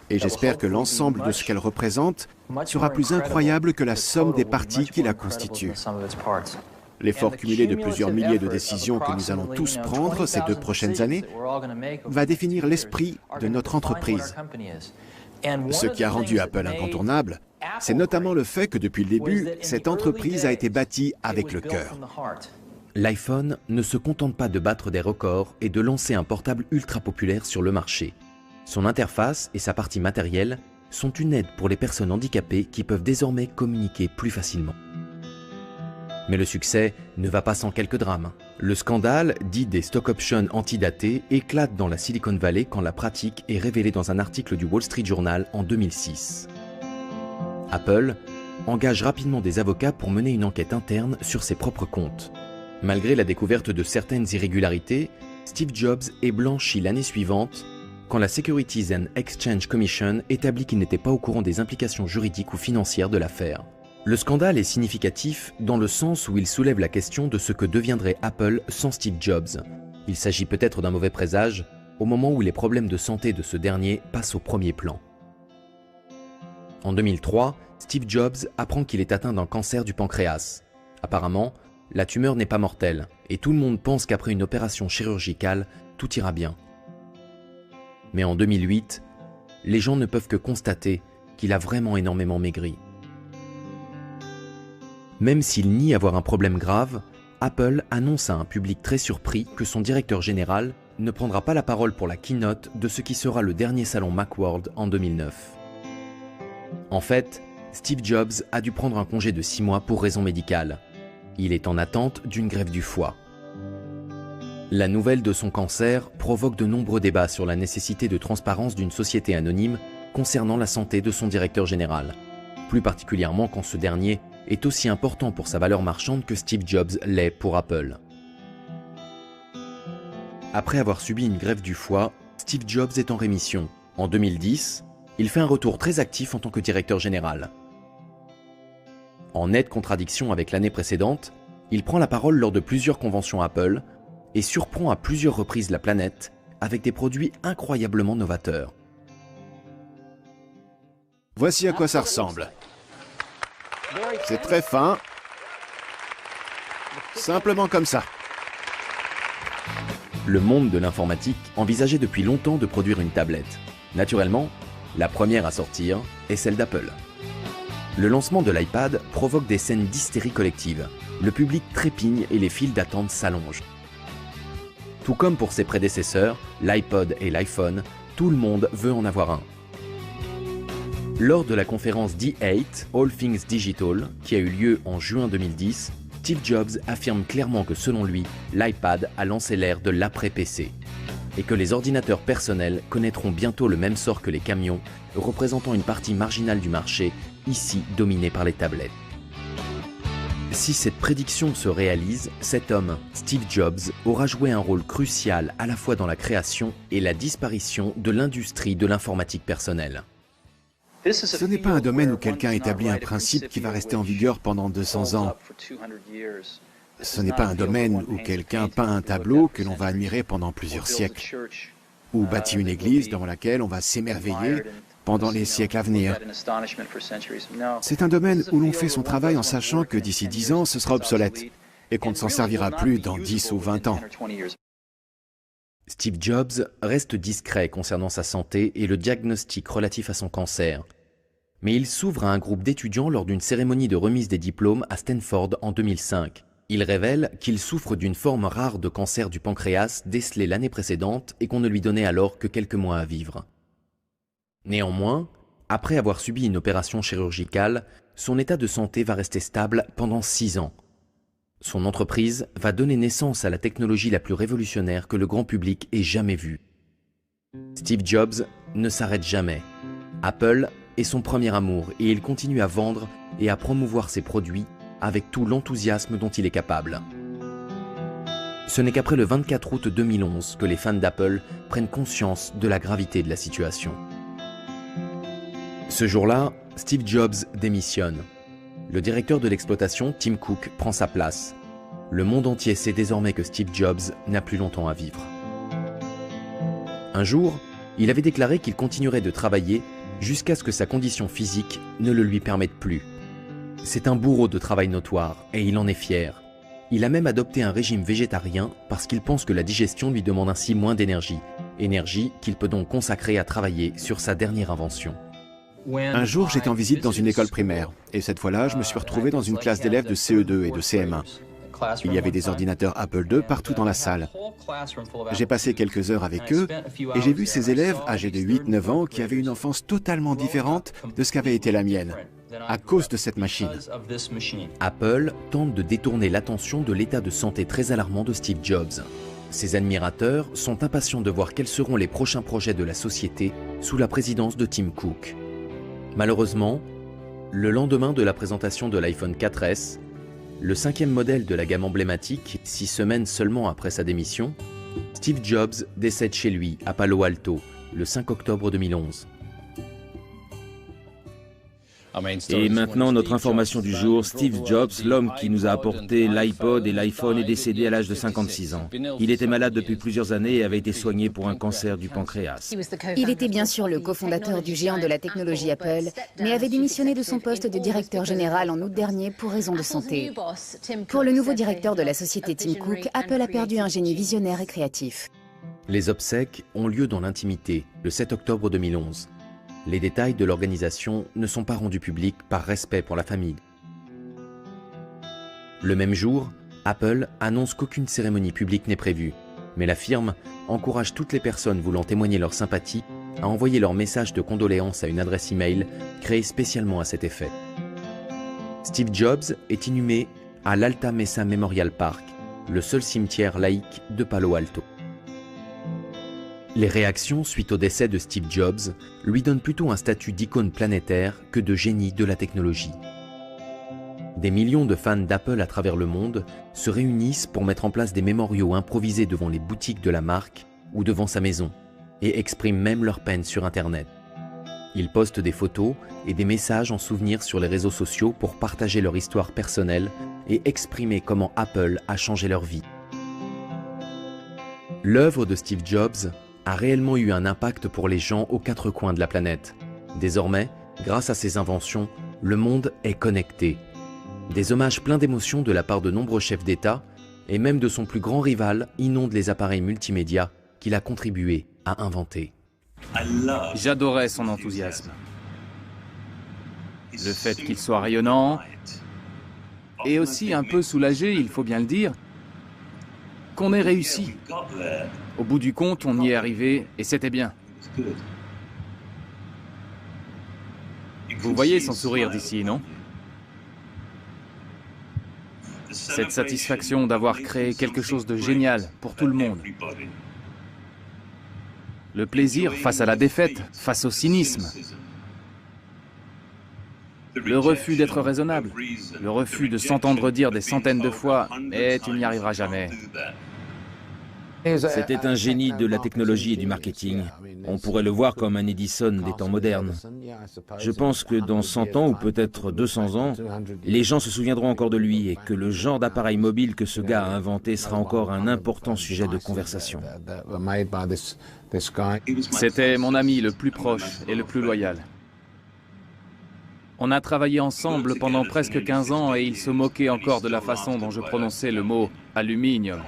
Et j'espère que l'ensemble de ce qu'elle représente sera plus incroyable que la somme des parties qui la constituent. L'effort cumulé de plusieurs milliers de décisions que nous allons tous prendre ces 2 prochaines années va définir l'esprit de notre entreprise. Ce qui a rendu Apple incontournable, c'est notamment le fait que depuis le début, cette entreprise a été bâtie avec le cœur. L'iPhone ne se contente pas de battre des records et de lancer un portable ultra populaire sur le marché. Son interface et sa partie matérielle sont une aide pour les personnes handicapées qui peuvent désormais communiquer plus facilement. Mais le succès ne va pas sans quelques drames. Le scandale, dit des stock options antidatés, éclate dans la Silicon Valley quand la pratique est révélée dans un article du Wall Street Journal en 2006. Apple engage rapidement des avocats pour mener une enquête interne sur ses propres comptes. Malgré la découverte de certaines irrégularités, Steve Jobs est blanchi l'année suivante quand la Securities and Exchange Commission établit qu'il n'était pas au courant des implications juridiques ou financières de l'affaire. Le scandale est significatif dans le sens où il soulève la question de ce que deviendrait Apple sans Steve Jobs. Il s'agit peut-être d'un mauvais présage au moment où les problèmes de santé de ce dernier passent au premier plan. En 2003, Steve Jobs apprend qu'il est atteint d'un cancer du pancréas. Apparemment, la tumeur n'est pas mortelle et tout le monde pense qu'après une opération chirurgicale, tout ira bien. Mais en 2008, les gens ne peuvent que constater qu'il a vraiment énormément maigri. Même s'il nie avoir un problème grave, Apple annonce à un public très surpris que son directeur général ne prendra pas la parole pour la keynote de ce qui sera le dernier salon Macworld en 2009. En fait, Steve Jobs a dû prendre un congé de 6 mois pour raison médicale. Il est en attente d'une greffe du foie. La nouvelle de son cancer provoque de nombreux débats sur la nécessité de transparence d'une société anonyme concernant la santé de son directeur général, plus particulièrement quand ce dernier est aussi important pour sa valeur marchande que Steve Jobs l'est pour Apple. Après avoir subi une greffe du foie, Steve Jobs est en rémission. En 2010, il fait un retour très actif en tant que directeur général. En nette contradiction avec l'année précédente, il prend la parole lors de plusieurs conventions Apple et surprend à plusieurs reprises la planète avec des produits incroyablement novateurs. Voici à quoi ça ressemble. C'est très fin. Simplement comme ça. Le monde de l'informatique envisageait depuis longtemps de produire une tablette. Naturellement, la première à sortir est celle d'Apple. Le lancement de l'iPad provoque des scènes d'hystérie collective. Le public trépigne et les files d'attente s'allongent. Tout comme pour ses prédécesseurs, l'iPod et l'iPhone, tout le monde veut en avoir un. Lors de la conférence D8, All Things Digital, qui a eu lieu en juin 2010, Steve Jobs affirme clairement que selon lui, l'iPad a lancé l'ère de l'après-PC et que les ordinateurs personnels connaîtront bientôt le même sort que les camions, représentant une partie marginale du marché, ici dominée par les tablettes. Si cette prédiction se réalise, cet homme, Steve Jobs, aura joué un rôle crucial à la fois dans la création et la disparition de l'industrie de l'informatique personnelle. Ce n'est pas un domaine où quelqu'un établit un principe qui va rester en vigueur pendant 200 ans. Ce n'est pas un domaine où quelqu'un peint un tableau que l'on va admirer pendant plusieurs siècles, ou bâtit une église devant laquelle on va s'émerveiller pendant les siècles à venir. C'est un domaine où l'on fait son travail en sachant que d'ici 10 ans, ce sera obsolète, et qu'on ne s'en servira plus dans 10 ou 20 ans. Steve Jobs reste discret concernant sa santé et le diagnostic relatif à son cancer. Mais il s'ouvre à un groupe d'étudiants lors d'une cérémonie de remise des diplômes à Stanford en 2005. Il révèle qu'il souffre d'une forme rare de cancer du pancréas décelé l'année précédente et qu'on ne lui donnait alors que quelques mois à vivre. Néanmoins, après avoir subi une opération chirurgicale, son état de santé va rester stable pendant 6 ans. Son entreprise va donner naissance à la technologie la plus révolutionnaire que le grand public ait jamais vue. Steve Jobs ne s'arrête jamais. Apple est son premier amour et il continue à vendre et à promouvoir ses produits avec tout l'enthousiasme dont il est capable. Ce n'est qu'après le 24 août 2011 que les fans d'Apple prennent conscience de la gravité de la situation. Ce jour-là, Steve Jobs démissionne. Le directeur de l'exploitation, Tim Cook, prend sa place. Le monde entier sait désormais que Steve Jobs n'a plus longtemps à vivre. Un jour, il avait déclaré qu'il continuerait de travailler jusqu'à ce que sa condition physique ne le lui permette plus. C'est un bourreau de travail notoire et il en est fier. Il a même adopté un régime végétarien parce qu'il pense que la digestion lui demande ainsi moins d'énergie, énergie qu'il peut donc consacrer à travailler sur sa dernière invention. Un jour, j'étais en visite dans une école primaire, et cette fois-là, je me suis retrouvé dans une classe d'élèves de CE2 et de CM1. Il y avait des ordinateurs Apple II partout dans la salle. J'ai passé quelques heures avec eux, et j'ai vu ces élèves âgés de 8-9 ans qui avaient une enfance totalement différente de ce qu'avait été la mienne, à cause de cette machine. Apple tente de détourner l'attention de l'état de santé très alarmant de Steve Jobs. Ses admirateurs sont impatients de voir quels seront les prochains projets de la société sous la présidence de Tim Cook. Malheureusement, le lendemain de la présentation de l'iPhone 4S, le 5e modèle de la gamme emblématique, 6 semaines seulement après sa démission, Steve Jobs décède chez lui à Palo Alto, le 5 octobre 2011. Et maintenant, notre information du jour, Steve Jobs, l'homme qui nous a apporté l'iPod et l'iPhone, est décédé à l'âge de 56 ans. Il était malade depuis plusieurs années et avait été soigné pour un cancer du pancréas. Il était bien sûr le cofondateur du géant de la technologie Apple, mais avait démissionné de son poste de directeur général en août dernier pour raison de santé. Pour le nouveau directeur de la société Tim Cook, Apple a perdu un génie visionnaire et créatif. Les obsèques ont lieu dans l'intimité, le 7 octobre 2011. Les détails de l'organisation ne sont pas rendus publics par respect pour la famille. Le même jour, Apple annonce qu'aucune cérémonie publique n'est prévue, mais la firme encourage toutes les personnes voulant témoigner leur sympathie à envoyer leur message de condoléances à une adresse email créée spécialement à cet effet. Steve Jobs est inhumé à l'Alta Mesa Memorial Park, le seul cimetière laïque de Palo Alto. Les réactions suite au décès de Steve Jobs lui donnent plutôt un statut d'icône planétaire que de génie de la technologie. Des millions de fans d'Apple à travers le monde se réunissent pour mettre en place des mémoriaux improvisés devant les boutiques de la marque ou devant sa maison et expriment même leur peine sur Internet. Ils postent des photos et des messages en souvenir sur les réseaux sociaux pour partager leur histoire personnelle et exprimer comment Apple a changé leur vie. L'œuvre de Steve Jobs a réellement eu un impact pour les gens aux 4 coins de la planète. Désormais, grâce à ses inventions, le monde est connecté. Des hommages pleins d'émotions de la part de nombreux chefs d'État et même de son plus grand rival inondent les appareils multimédia qu'il a contribué à inventer. J'adorais son enthousiasme. Le fait qu'il soit rayonnant et aussi un peu soulagé, il faut bien le dire, qu'on ait réussi. Au bout du compte, on y est arrivé et c'était bien. Vous voyez son sourire d'ici, non? Cette satisfaction d'avoir créé quelque chose de génial pour tout le monde. Le plaisir face à la défaite, face au cynisme. Le refus d'être raisonnable. Le refus de s'entendre dire des centaines de fois « Mais tu n'y arriveras jamais ». C'était un génie de la technologie et du marketing. On pourrait le voir comme un Edison des temps modernes. Je pense que dans 100 ans ou peut-être 200 ans, les gens se souviendront encore de lui et que le genre d'appareil mobile que ce gars a inventé sera encore un important sujet de conversation. C'était mon ami le plus proche et le plus loyal. On a travaillé ensemble pendant presque 15 ans et il se moquait encore de la façon dont je prononçais le mot « aluminium ».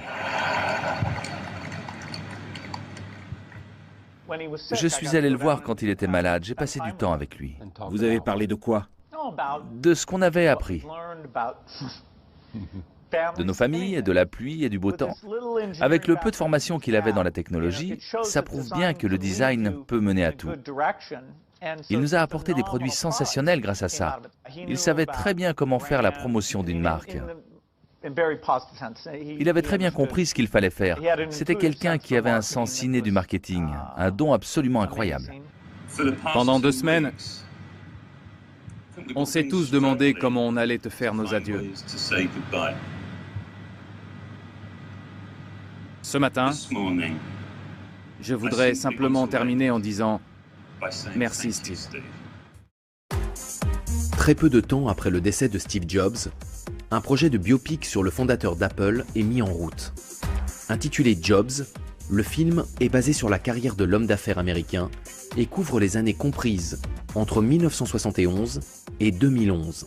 Je suis allé le voir quand il était malade, j'ai passé du temps avec lui. Vous avez parlé de quoi? De ce qu'on avait appris. De nos familles, de la pluie et du beau temps. Avec le peu de formation qu'il avait dans la technologie, ça prouve bien que le design peut mener à tout. Il nous a apporté des produits sensationnels grâce à ça. Il savait très bien comment faire la promotion d'une marque. Il avait très bien compris ce qu'il fallait faire. C'était quelqu'un qui avait un sens inné du marketing, un don absolument incroyable. Pendant 2 semaines, on s'est tous demandé comment on allait te faire nos adieux. Ce matin, je voudrais simplement terminer en disant merci Steve. Très peu de temps après le décès de Steve Jobs, un projet de biopic sur le fondateur d'Apple est mis en route. Intitulé Jobs, le film est basé sur la carrière de l'homme d'affaires américain et couvre les années comprises entre 1971 et 2011.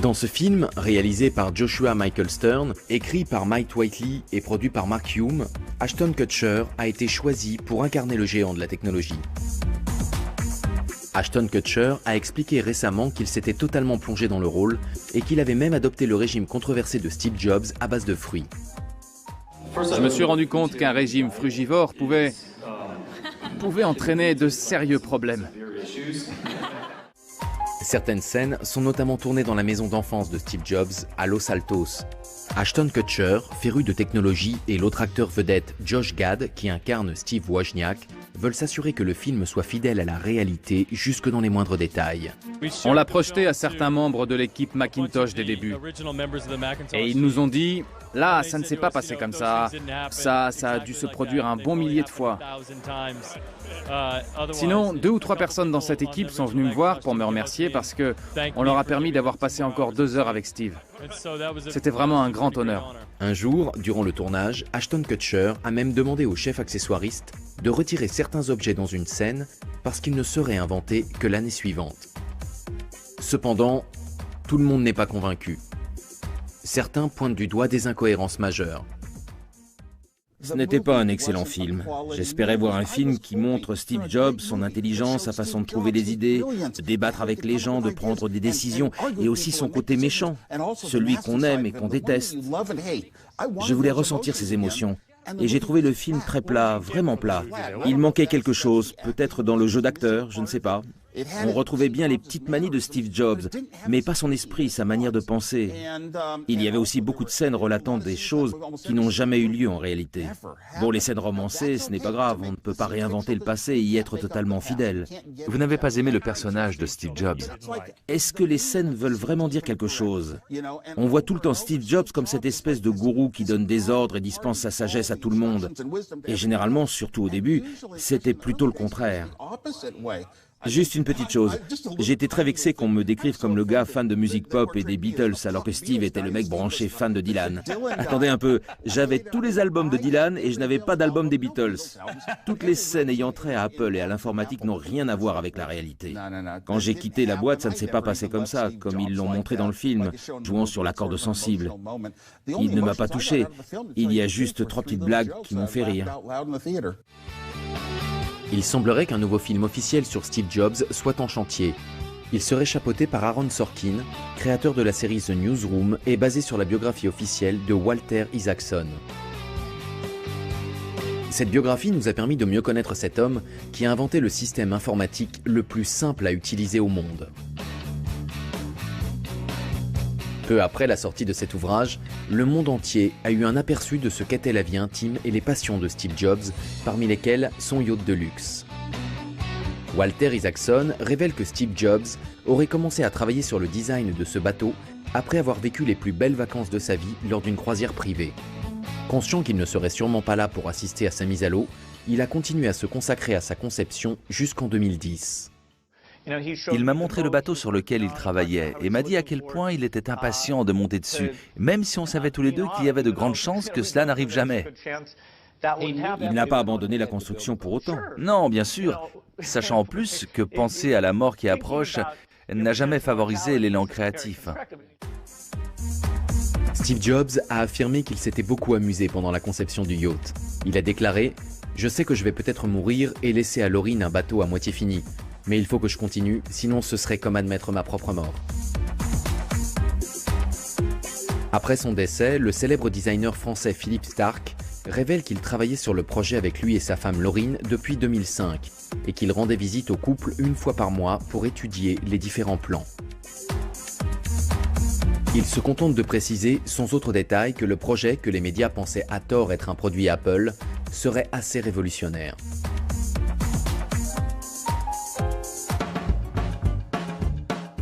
Dans ce film, réalisé par Joshua Michael Stern, écrit par Mike Whiteley et produit par Mark Hume, Ashton Kutcher a été choisi pour incarner le géant de la technologie. Ashton Kutcher a expliqué récemment qu'il s'était totalement plongé dans le rôle et qu'il avait même adopté le régime controversé de Steve Jobs à base de fruits. Je me suis rendu compte qu'un régime frugivore pouvait entraîner de sérieux problèmes. Certaines scènes sont notamment tournées dans la maison d'enfance de Steve Jobs à Los Altos. Ashton Kutcher, féru de technologie, et l'autre acteur vedette Josh Gad, qui incarne Steve Wozniak, veulent s'assurer que le film soit fidèle à la réalité jusque dans les moindres détails. On l'a projeté à certains membres de l'équipe Macintosh des débuts. Et ils nous ont dit, là, ça ne s'est pas passé comme ça. Ça a dû se produire un bon millier de fois. Sinon, 2 ou 3 personnes dans cette équipe sont venues me voir pour me remercier parce que on leur a permis d'avoir passé encore 2 heures avec Steve. C'était vraiment un grand honneur. Un jour, durant le tournage, Ashton Kutcher a même demandé au chef accessoiriste de retirer certains objets dans une scène parce qu'ils ne seraient inventés que l'année suivante. Cependant, tout le monde n'est pas convaincu. Certains pointent du doigt des incohérences majeures. Ce n'était pas un excellent film. J'espérais voir un film qui montre Steve Jobs, son intelligence, sa façon de trouver des idées, de débattre avec les gens, de prendre des décisions, et aussi son côté méchant, celui qu'on aime et qu'on déteste. Je voulais ressentir ces émotions. Et j'ai trouvé le film très plat, vraiment plat. Il manquait quelque chose, peut-être dans le jeu d'acteur, je ne sais pas. On retrouvait bien les petites manies de Steve Jobs, mais pas son esprit, sa manière de penser. Il y avait aussi beaucoup de scènes relatant des choses qui n'ont jamais eu lieu en réalité. Bon, les scènes romancées, ce n'est pas grave, on ne peut pas réinventer le passé et y être totalement fidèle. Vous n'avez pas aimé le personnage de Steve Jobs? Est-ce que les scènes veulent vraiment dire quelque chose? On voit tout le temps Steve Jobs comme cette espèce de gourou qui donne des ordres et dispense sa sagesse à tout le monde. Et généralement, surtout au début, c'était plutôt le contraire. Juste une petite chose, j'ai été très vexé qu'on me décrive comme le gars fan de musique pop et des Beatles alors que Steve était le mec branché fan de Dylan. Attendez un peu, j'avais tous les albums de Dylan et je n'avais pas d'album des Beatles. Toutes les scènes ayant trait à Apple et à l'informatique n'ont rien à voir avec la réalité. Quand j'ai quitté la boîte, ça ne s'est pas passé comme ça, comme ils l'ont montré dans le film, jouant sur la corde sensible. Il ne m'a pas touché, il y a juste 3 petites blagues qui m'ont fait rire. Il semblerait qu'un nouveau film officiel sur Steve Jobs soit en chantier. Il serait chapeauté par Aaron Sorkin, créateur de la série The Newsroom et basé sur la biographie officielle de Walter Isaacson. Cette biographie nous a permis de mieux connaître cet homme qui a inventé le système informatique le plus simple à utiliser au monde. Peu après la sortie de cet ouvrage, le monde entier a eu un aperçu de ce qu'était la vie intime et les passions de Steve Jobs, parmi lesquelles son yacht de luxe. Walter Isaacson révèle que Steve Jobs aurait commencé à travailler sur le design de ce bateau après avoir vécu les plus belles vacances de sa vie lors d'une croisière privée. Conscient qu'il ne serait sûrement pas là pour assister à sa mise à l'eau, il a continué à se consacrer à sa conception jusqu'en 2010. Il m'a montré le bateau sur lequel il travaillait et m'a dit à quel point il était impatient de monter dessus, même si on savait tous les deux qu'il y avait de grandes chances que cela n'arrive jamais. Il n'a pas abandonné la construction pour autant. Non, bien sûr, sachant en plus que penser à la mort qui approche n'a jamais favorisé l'élan créatif. Steve Jobs a affirmé qu'il s'était beaucoup amusé pendant la conception du yacht. Il a déclaré « Je sais que je vais peut-être mourir et laisser à Lauryn un bateau à moitié fini, mais il faut que je continue, sinon ce serait comme admettre ma propre mort. » Après son décès, le célèbre designer français Philippe Starck révèle qu'il travaillait sur le projet avec lui et sa femme Lauryn depuis 2005 et qu'il rendait visite au couple une fois par mois pour étudier les différents plans. Il se contente de préciser, sans autre détail, que le projet, que les médias pensaient à tort être un produit Apple, serait assez révolutionnaire.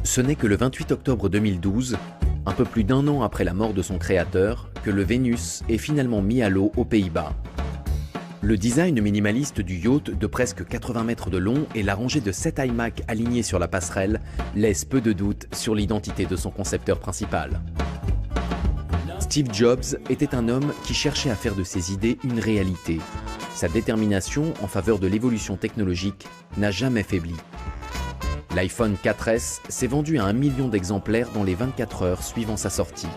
Ce n'est que le 28 octobre 2012, un peu plus d'un an après la mort de son créateur, que le Vénus est finalement mis à l'eau aux Pays-Bas. Le design minimaliste du yacht de presque 80 mètres de long et la rangée de 7 iMac alignés sur la passerelle laissent peu de doute sur l'identité de son concepteur principal. Steve Jobs était un homme qui cherchait à faire de ses idées une réalité. Sa détermination en faveur de l'évolution technologique n'a jamais faibli. L'iPhone 4S s'est vendu à 1 million d'exemplaires dans les 24 heures suivant sa sortie.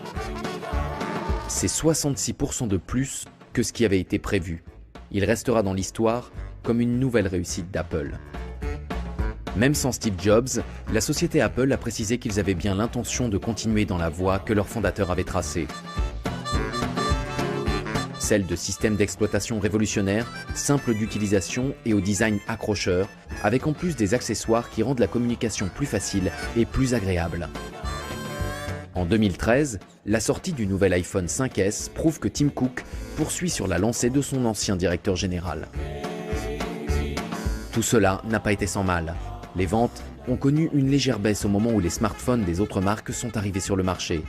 C'est 66% de plus que ce qui avait été prévu. Il restera dans l'histoire comme une nouvelle réussite d'Apple. Même sans Steve Jobs, la société Apple a précisé qu'ils avaient bien l'intention de continuer dans la voie que leur fondateur avait tracée. Celle de systèmes d'exploitation révolutionnaires, simples d'utilisation et au design accrocheur, avec en plus des accessoires qui rendent la communication plus facile et plus agréable. En 2013, la sortie du nouvel iPhone 5S prouve que Tim Cook poursuit sur la lancée de son ancien directeur général. Tout cela n'a pas été sans mal. Les ventes ont connu une légère baisse au moment où les smartphones des autres marques sont arrivés sur le marché.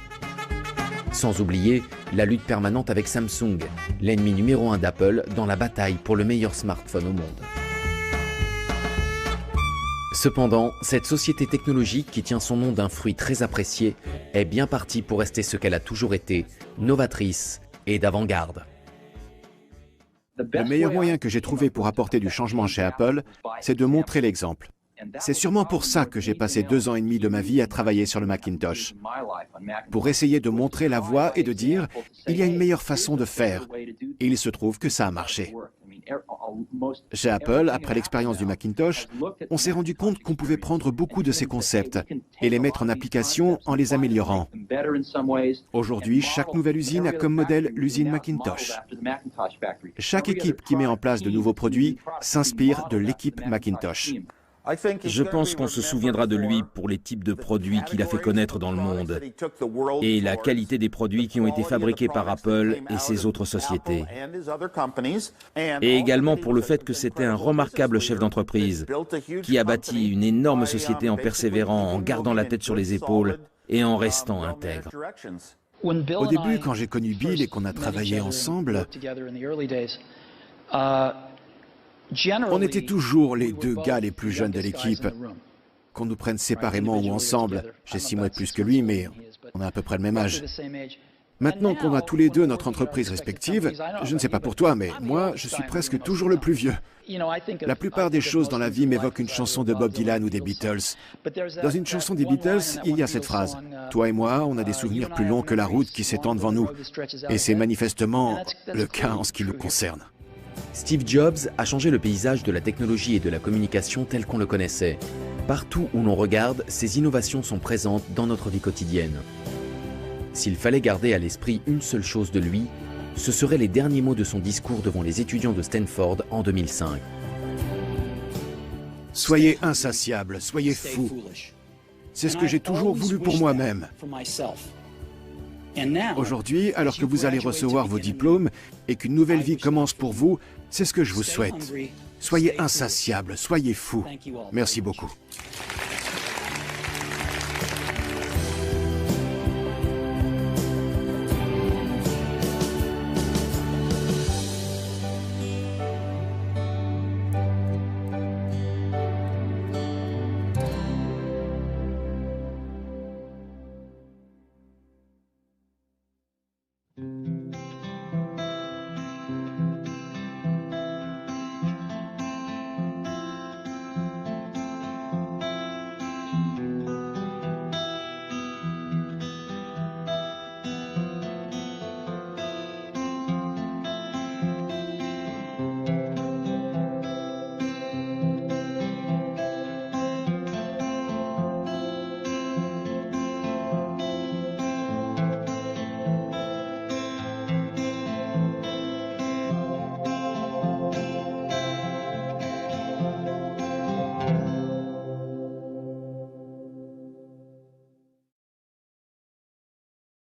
Sans oublier la lutte permanente avec Samsung, l'ennemi numéro 1 d'Apple dans la bataille pour le meilleur smartphone au monde. Cependant, cette société technologique qui tient son nom d'un fruit très apprécié est bien partie pour rester ce qu'elle a toujours été, novatrice et d'avant-garde. Le meilleur moyen que j'ai trouvé pour apporter du changement chez Apple, c'est de montrer l'exemple. C'est sûrement pour ça que j'ai passé 2 ans et demi de ma vie à travailler sur le Macintosh. Pour essayer de montrer la voie et de dire, il y a une meilleure façon de faire. Et il se trouve que ça a marché. Chez Apple, après l'expérience du Macintosh, on s'est rendu compte qu'on pouvait prendre beaucoup de ces concepts et les mettre en application en les améliorant. Aujourd'hui, chaque nouvelle usine a comme modèle l'usine Macintosh. Chaque équipe qui met en place de nouveaux produits s'inspire de l'équipe Macintosh. Je pense qu'on se souviendra de lui pour les types de produits qu'il a fait connaître dans le monde et la qualité des produits qui ont été fabriqués par Apple et ses autres sociétés. Et également pour le fait que c'était un remarquable chef d'entreprise qui a bâti une énorme société en persévérant, en gardant la tête sur les épaules et en restant intègre. Au début, quand j'ai connu Bill et qu'on a travaillé ensemble, on était toujours les 2 gars les plus jeunes de l'équipe. Qu'on nous prenne séparément ou ensemble, j'ai 6 mois de plus que lui, mais on a à peu près le même âge. Maintenant qu'on a tous les 2 notre entreprise respective, je ne sais pas pour toi, mais moi, je suis presque toujours le plus vieux. La plupart des choses dans la vie m'évoquent une chanson de Bob Dylan ou des Beatles. Dans une chanson des Beatles, il y a cette phrase « Toi et moi, on a des souvenirs plus longs que la route qui s'étend devant nous. » Et c'est manifestement le cas en ce qui nous concerne. Steve Jobs a changé le paysage de la technologie et de la communication tel qu'on le connaissait. Partout où l'on regarde, ces innovations sont présentes dans notre vie quotidienne. S'il fallait garder à l'esprit une seule chose de lui, ce seraient les derniers mots de son discours devant les étudiants de Stanford en 2005. Soyez insatiables, soyez fous. C'est ce que j'ai toujours voulu pour moi-même. Aujourd'hui, alors que vous allez recevoir vos diplômes et qu'une nouvelle vie commence pour vous, c'est ce que je vous souhaite. Soyez insatiables, soyez fous. Merci beaucoup.